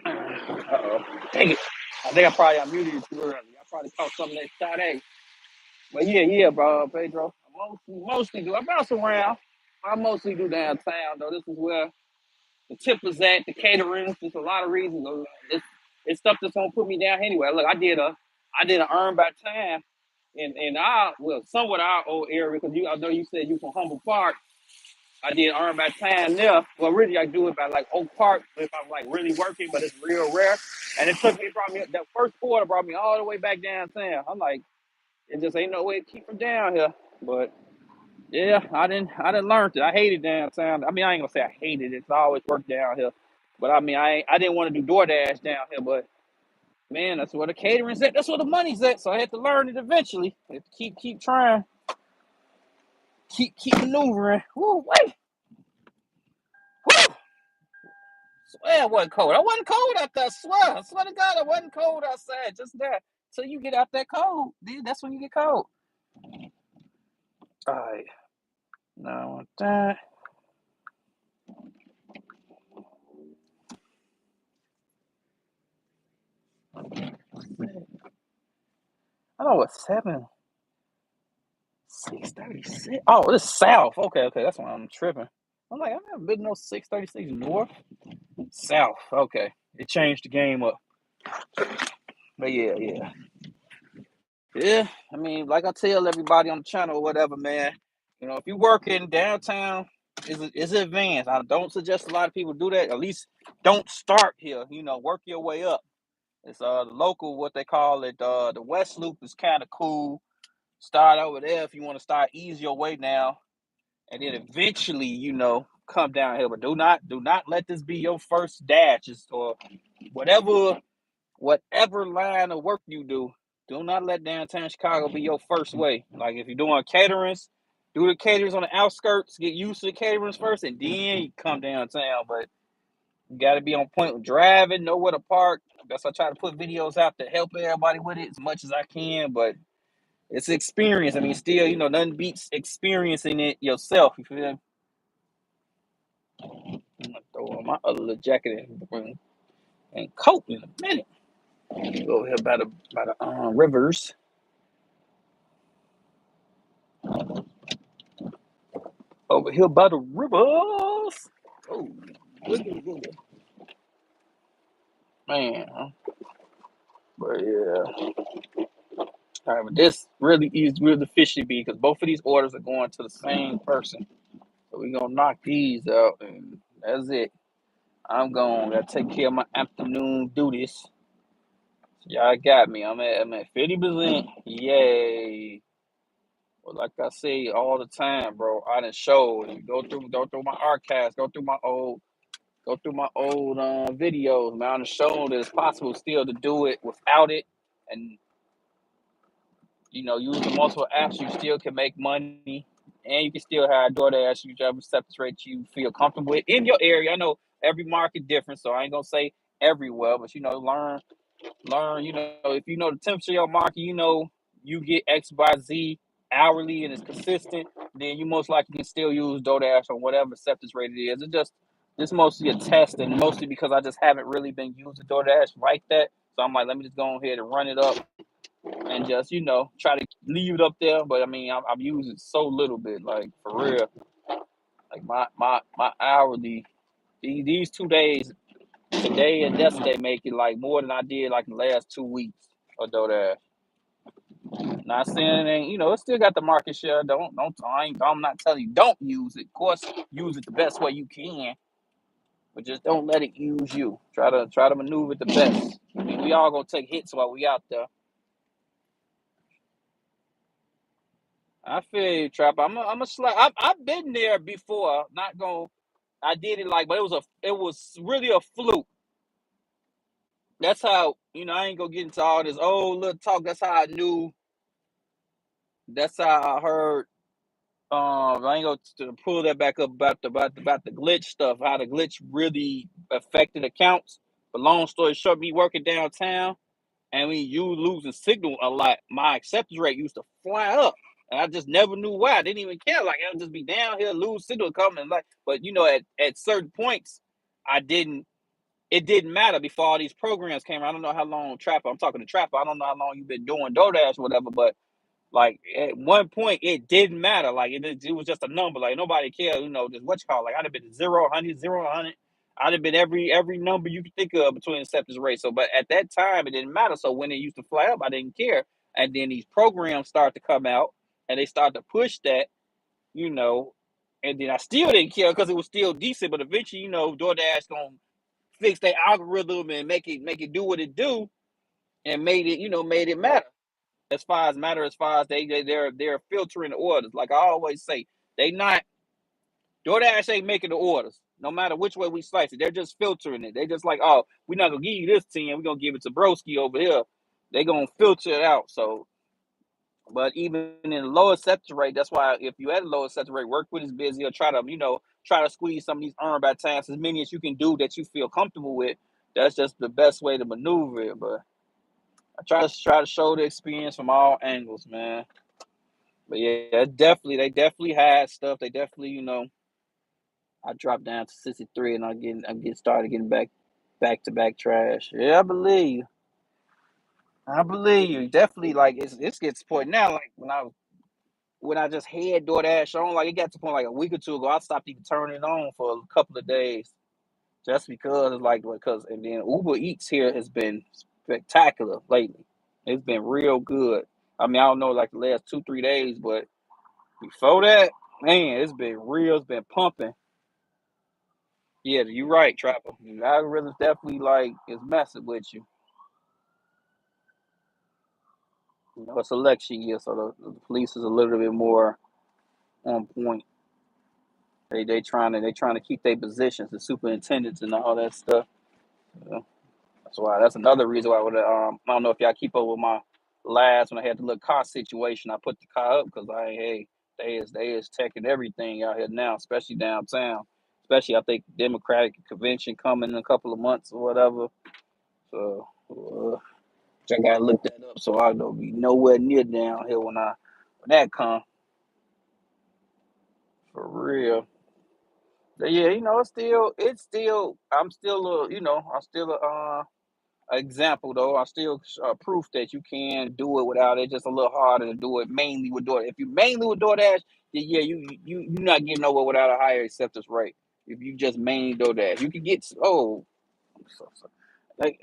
Uh-oh. Dang it. I think I probably unmuted you too early. I probably caught something that shot A. But yeah, bro, Pedro. Mostly do. I bounce around. I mostly do downtown, though. This is where the tip is at, the catering. There's a lot of reasons. It's stuff that's gonna put me down anyway. Look, I did an earn by time in our somewhat our old area because I know you said you from Humble Park. I did earn by time there. Well, really, I do it by like Oak Park if I'm like really working, but it's real rare. And it brought me that first quarter brought me all the way back downtown. I'm like, it just ain't no way to keep from down here. But yeah, I didn't learn it. I hated downtown. I mean, I ain't gonna say I hated it. 'Cause I always worked down here. But I mean, I didn't want to do DoorDash down here. But man, that's where the catering's at. That's where the money's at. So I had to learn it eventually. I had to keep trying, keep maneuvering. Woo, wait. Woo. Swear it wasn't cold. I wasn't cold out there. I swear to God, I wasn't cold outside. Just that. Till you get out that cold, dude, that's when you get cold. All right. Now that. I know what 636. Oh, this is south. Okay, that's why I'm tripping. I'm like, I've never been no 636 north. South. Okay. It changed the game up. But yeah. Yeah. I mean, like I tell everybody on the channel or whatever, man, if you work in downtown, is advanced. I don't suggest a lot of people do that. At least don't start here. Work your way up. It's the local, what they call it, the West Loop is kind of cool. Start over there if you want to start ease your way now. And then eventually, come down here. But do not let this be your first dash or whatever line of work you do. Do not let downtown Chicago be your first way. Like if you're doing caterings, do the caterings on the outskirts, get used to the caterings first, and then you come downtown. But you got to be on point with driving, know where to park. That's why I try to put videos out to help everybody with it as much as I can. But it's experience. I mean, still, nothing beats experiencing it yourself. You feel me? I'm gonna throw on my other little jacket and coat in a minute. Go over here by the rivers. Over here by the rivers. Oh, man. But yeah. All right, but this really is where the fish should be because both of these orders are going to the same person. So we're gonna knock these out and that's it. I'm going. Gotta take care of my afternoon duties. Y'all got me. I'm at 50%. Yay. Well, like I say all the time, bro, I done showed and go through my archives, go through my old videos, man. I done shown that it's possible still to do it without it. And using multiple apps, you still can make money and you can still have DoorDash, whichever acceptance rate you feel comfortable with in your area. I know every market different, so I ain't gonna say everywhere, but learn, if you know the temperature of your market, you get XYZ hourly and it's consistent, then you most likely can still use DoorDash or whatever acceptance rate it is. It's mostly a test and mostly because I just haven't really been using DoorDash like that. So I'm like, let me just go ahead and run it up and just, try to leave it up there. But I mean, I've used it so little bit, like for real. Like my hourly, these 2 days, today and yesterday, make it like more than I did like in the last 2 weeks of DoorDash. Not saying it ain't, it still got the market share. I'm not telling you don't use it. Of course, use it the best way you can, but just don't let it use you. Try to maneuver it the best. I mean, we all gonna take hits while we out there. I feel you, Trap. I'm a slide. I've been there before. Not going. I did it like, but it was really a fluke. That's how I ain't gonna get into all this old little talk. That's how I knew. That's how I heard. I ain't gonna pull that back up about the glitch stuff. How the glitch really affected accounts. But long story short, me working downtown and we you losing signal a lot. My acceptance rate used to fly up, and I just never knew why. I didn't even care. Like I would just be down here, lose signal coming. Like, but at certain points, I didn't. it didn't matter before all these programs came out. I don't know how long Trapper. I'm talking to Trapper. I don't know how long you've been doing DoorDash or whatever, but like at one point, it didn't matter. Like it was just a number. Like nobody cared. Just what you call. Like I'd have been 0, 100, 0, 100. I'd have been every number you could think of between acceptance rates. So, but at that time, it didn't matter. So when it used to fly up, I didn't care. And then these programs start to come out, and they start to push that. You know, and then I still didn't care because it was still decent. But eventually, DoorDash gonna fix their algorithm and make it do what it do, and made it matter as far as they're filtering the orders. Like I always say, they not DoorDash ain't making the orders. No matter which way we slice it, they're just filtering it. They just like, oh, we're not gonna give you this 10, we're gonna give it to Broski over here. They gonna filter it out. So, but even in the low acceptance rate, that's why if you had a low acceptance rate, work with is busy or try to squeeze some of these earn by times as many as you can do that you feel comfortable with. That's just the best way to maneuver it. But I try to show the experience from all angles, man. But yeah, they definitely had stuff. They definitely, I dropped down to 63, and I'm getting started getting back to back trash. Yeah, I believe you. I believe you. Definitely, like it's gets to the point now. Like when I just had DoorDash on, like it got to the point like a week or two ago, I stopped even turning it on for a couple of days, just because and then Uber Eats here has been spectacular lately. It's been real good. I mean, I don't know like the last 2 3 days, but before that, man, it's been real. It's been pumping. Yeah, you're right, Trapper. The algorithm's definitely like is messing with you. It's election year, so the police is a little bit more on point. They trying to keep their positions, the superintendents and all that stuff. So that's another reason why I don't know if y'all keep up with my last when I had the little car situation. I put the car up because they is checking everything out here now, especially downtown. Especially I think Democratic convention coming in a couple of months or whatever. So I gotta look that up so I don't be nowhere near down here when that come for real. But yeah, I'm still I'm still a example though. I still proof that you can do it without it. Just a little harder to do it mainly with DoorDash. If you mainly with DoorDash, then yeah, you not getting nowhere without a higher acceptance rate. If you just mainly DoorDash, you can get like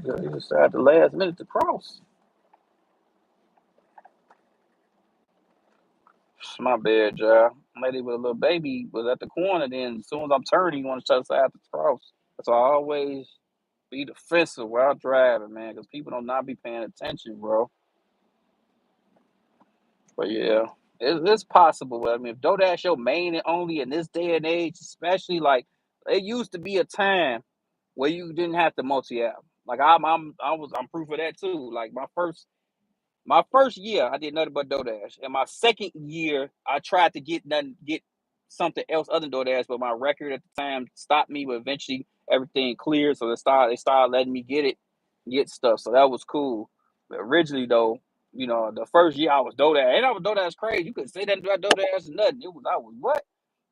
you decide the last minute to cross. My bad, y'all. Lady with a little baby was at the corner. Then as soon as I'm turning, you want to try to side to cross. So I always be defensive while driving, man, because people don't not be paying attention, bro. But yeah, it's possible. I mean, if DoorDash your main and only in this day and age, especially like it used to be a time where you didn't have to multi app. Like I'm proof of that too. Like my first year, I did nothing but DoorDash. And my second year, I tried to get something else other than DoorDash, but my record at the time stopped me. But eventually, everything cleared, so they started letting me get stuff. So that was cool. But originally, though, the first year I was DoorDash, and I was DoorDash crazy. You couldn't say that about DoorDash or nothing. I was what?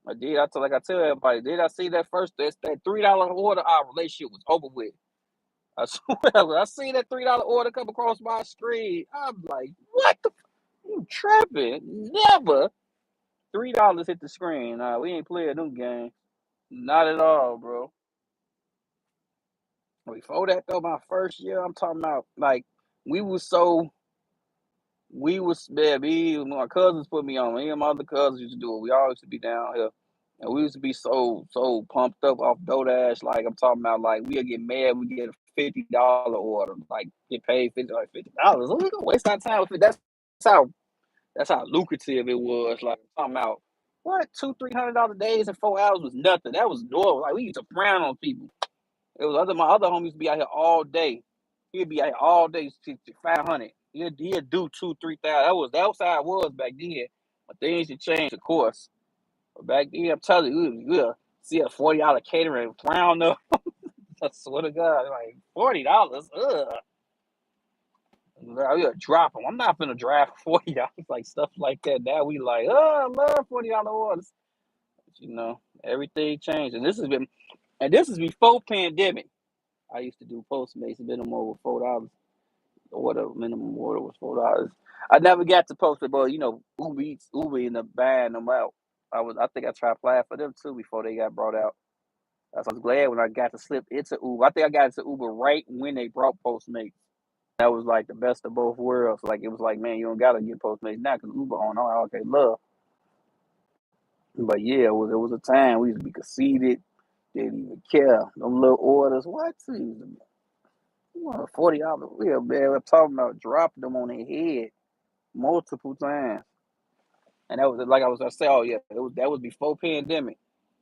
I tell everybody, did I see that first that $3 order? Our relationship was over with. I swear, when I see that $3 order come across my screen, I'm like, what the? You tripping? Never. $3 hit the screen. Nah, we ain't playing them games. Not at all, bro. Before that though, my first year, I'm talking about like we was so we was man, my cousins put me on. Me and my other cousins used to do it. We all used to be down here. And we used to be so pumped up off DoorDash. Like I'm talking about like we'll get mad, we get a $50 order, like get paid $50. We gonna waste our time with it. How that's how lucrative it was. Like I'm talking about what $200-300 days in 4 hours was nothing. That was normal. Like we used to frown on people. It was my other homies used to be out here all day. He'd be out here all day, 500. He'd do 2-3 thousand. That was how it was back then. But things have changed, of course. But back then, I'm telling you, we'll see a $40 catering frown up. I swear to God, like $40. Ugh. We'll drop them. I'm not gonna drive for $40 like stuff like that. Now we like, oh, I love $40 orders. You know, everything changed, and this is before pandemic. I used to do Postmates. Minimum order was $4. Order minimum order was $4. I never got to Postmate, but Uber ended up buying them out. I think I tried applying for them too before they got brought out. So I was glad when I got to slip into Uber. I think I got into Uber right when they brought Postmates. That was like the best of both worlds. Like it was like, man, you don't gotta get Postmates now because Uber on. Oh, okay, love. But yeah, it was a time we used to be conceited. Didn't even care. Them little orders, what? $40. Yeah, man. I'm talking about dropping them on their head multiple times. And that was like I say, oh yeah, that was before pandemic.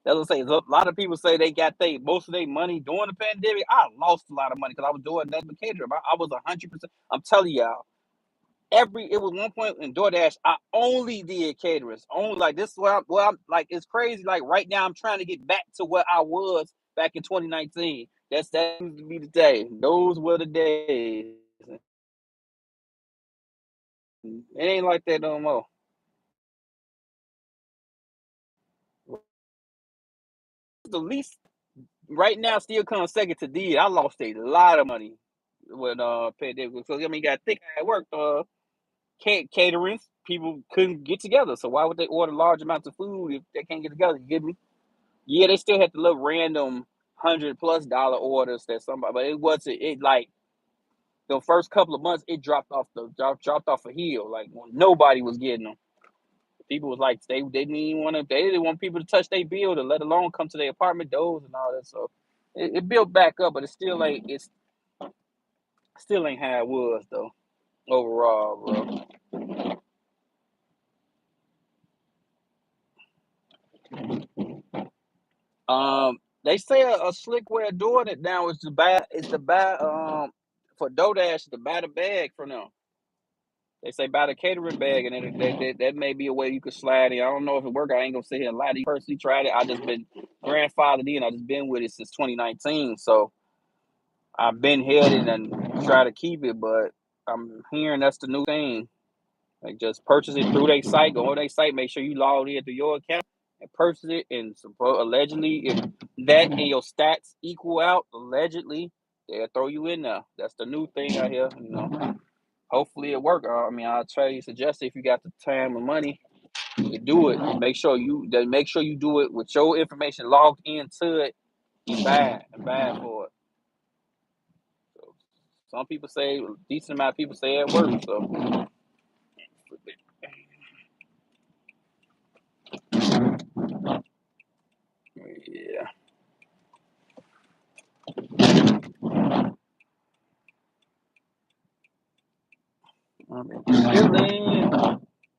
That's what I say. A lot of people say they got most of their money during the pandemic. I lost a lot of money because I was doing nothing but catering. I was 100%. I'm telling y'all, it was one point in Doordash. I only did caterers. Only like this is what I'm like. It's crazy. Like right now, I'm trying to get back to what I was back in 2019. That used to be the day. Those were the days. It ain't like that no more. The least right now still comes second to D. I lost a lot of money with pandemic because I mean, you got to think I worked catering. People couldn't get together, so why would they order large amounts of food if they can't get together? You get me? Yeah, they still had to look random $100+ orders that somebody, but it wasn't. It like the first couple of months, it dropped off a hill. Like when nobody was getting them. People was like they didn't even want to. They didn't want people to touch their building, let alone come to their apartment doors and all that. So it built back up, but it still ain't how it was though. Overall, bro. They say a slick way of doing it now is to buy for Doordash to buy the bag from them. They say buy the catering bag, and then that may be a way you could slide in. I don't know if it work. I ain't gonna sit here and lie to you. Personally, tried it. I just been grandfathered in. I just been with it since 2019, so I've been headed and try to keep it. But I'm hearing that's the new thing. Like just purchase it through their site. Go on their site. Make sure you log in through your account and purchase it. And allegedly, if that and your stats equal out, allegedly they'll throw you in there. That's the new thing out here. Hopefully it work. I mean, I'll try to suggest if you got the time and money to do it. Make sure you do it with your information logged into it. And buy for it. So some people say a decent amount of people say it works. So yeah, I'm chilling.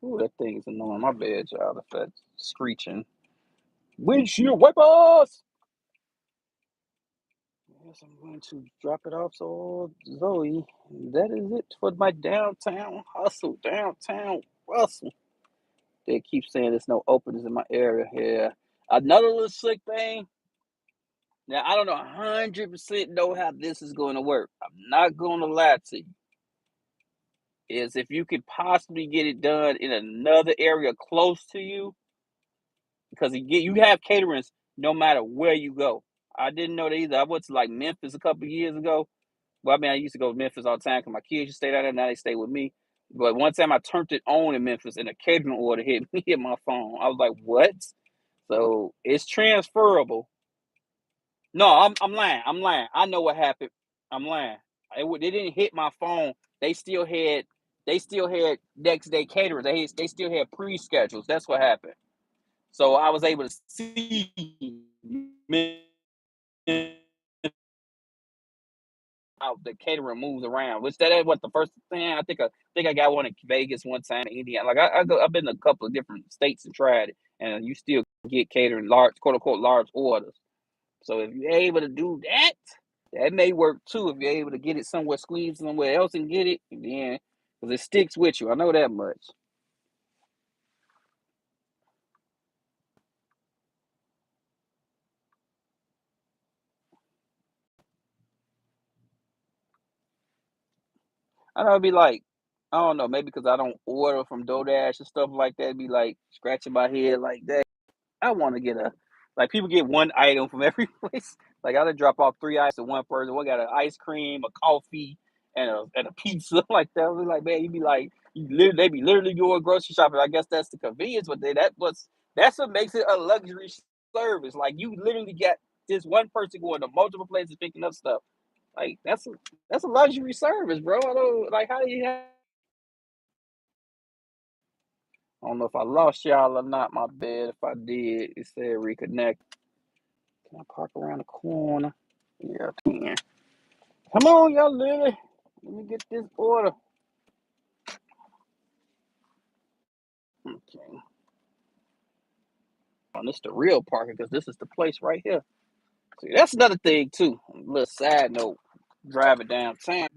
Ooh, that thing is annoying. My bad, y'all. If that's screeching. Windshield wipers. Yes, I'm going to drop it off. So Zoe, that is it for my downtown hustle. Downtown hustle. They keep saying there's no openings in my area here. Another little slick thing. Now I don't know 100% know how this is going to work. I'm not going to lie to you. Is if you could possibly get it done in another area close to you, because you have caterings no matter where you go. I didn't know that either. I went to like Memphis a couple of years ago. Well, I mean, I used to go to Memphis all the time because my kids used to stay down there. Now they stay with me. But one time I turned it on in Memphis and a catering order hit me hit my phone. I was like, "What?" So it's transferable. No, I'm lying. I'm lying. I know what happened. I'm lying. They didn't hit my phone. They still had next day caterers. They still had pre-schedules. That's what happened. So I was able to see how the catering moves around. Which that is what the first thing I think I got one in Vegas one time in Indiana. Like I've been to a couple of different states and tried it, and you still get catering large quote unquote large orders. So if you're able to do that, that may work too. If you're able to get it somewhere, squeeze somewhere else and get it, then because it sticks with you. I know that much. I know it'd be like, I don't know, maybe because I don't order from Doordash and stuff like that. It'd be like scratching my head like that. I want to get like people get one item from every place. Like I would drop off 3 items to one person. We got an ice cream, a coffee, and a pizza like that. We like, man, you be like, they be literally doing grocery shopping. I guess that's the convenience, but that's what makes it a luxury service. Like you literally get this one person going to multiple places picking up stuff. Like that's a luxury service, bro. I don't like how do you have. I don't know if I lost y'all or not. My bad. If I did, it said reconnect. Can I park around the corner? Yeah, I can. Come on, y'all lady. Let me get this order. Okay. Oh, this is the real parking because this is the place right here. See, that's another thing too. A little side note. Driving downtown.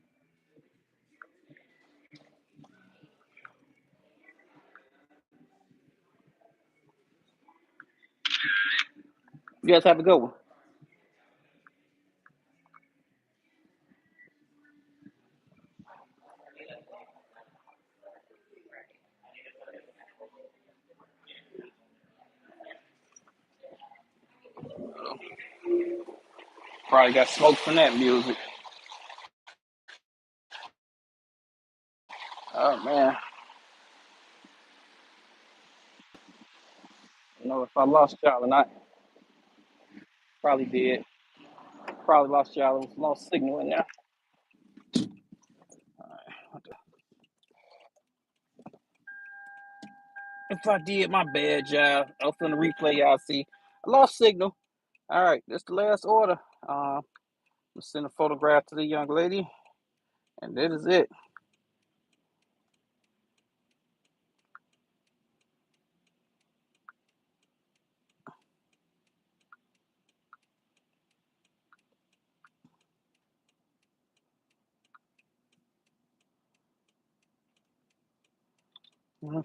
You guys have a good one. Probably got smoke from that music. Oh man. I don't know if I lost y'all or not. Probably did. Probably lost y'all. It was lost signal in there. If I did, my bad, y'all. Up on the replay, y'all see. I lost signal. All right, this the last order. Let's send a photograph to the young lady, and that is it.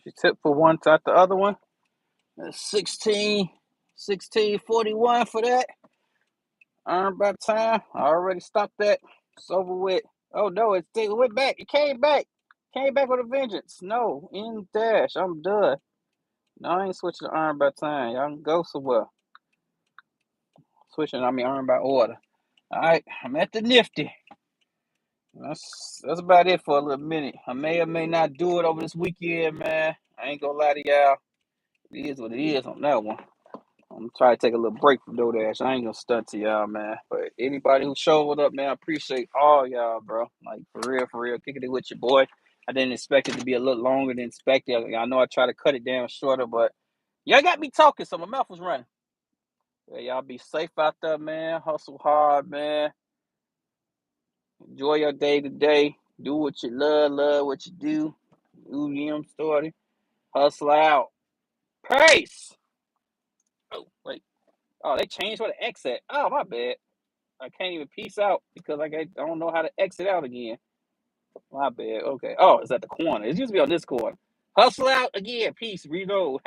She tipped for one, got the other one. That's 1641 for that. Earned by time. I already stopped that. It's over with. Oh no, it went back. It came back. Came back with a vengeance. No, in dash. I'm done. No, I ain't switching to earn by time. Y'all can go somewhere. Switching, I mean earn by order. All right, I'm at the Nifty. That's about it for a little minute. I may or may not do it over this weekend, man. I ain't gonna lie to y'all. It is what it is on that one. I'm gonna try to take a little break from Doordash. I ain't gonna stunt to y'all, man. But anybody who showed up, man, I appreciate all y'all, bro. Like for real, kicking it with your boy. I didn't expect it to be a little longer than expected. I know I try to cut it down shorter, but y'all got me talking, so my mouth was running. Yeah, y'all be safe out there, man. Hustle hard, man. Enjoy your day today. Do what you love what you do. Started. Hustle out. Peace. Oh, wait. Oh, they changed where the X at. Oh, my bad. I can't even peace out because I don't know how to exit out again. My bad. Okay. Oh, it's at the corner. It used to be on this corner. Hustle out again. Peace. Reload.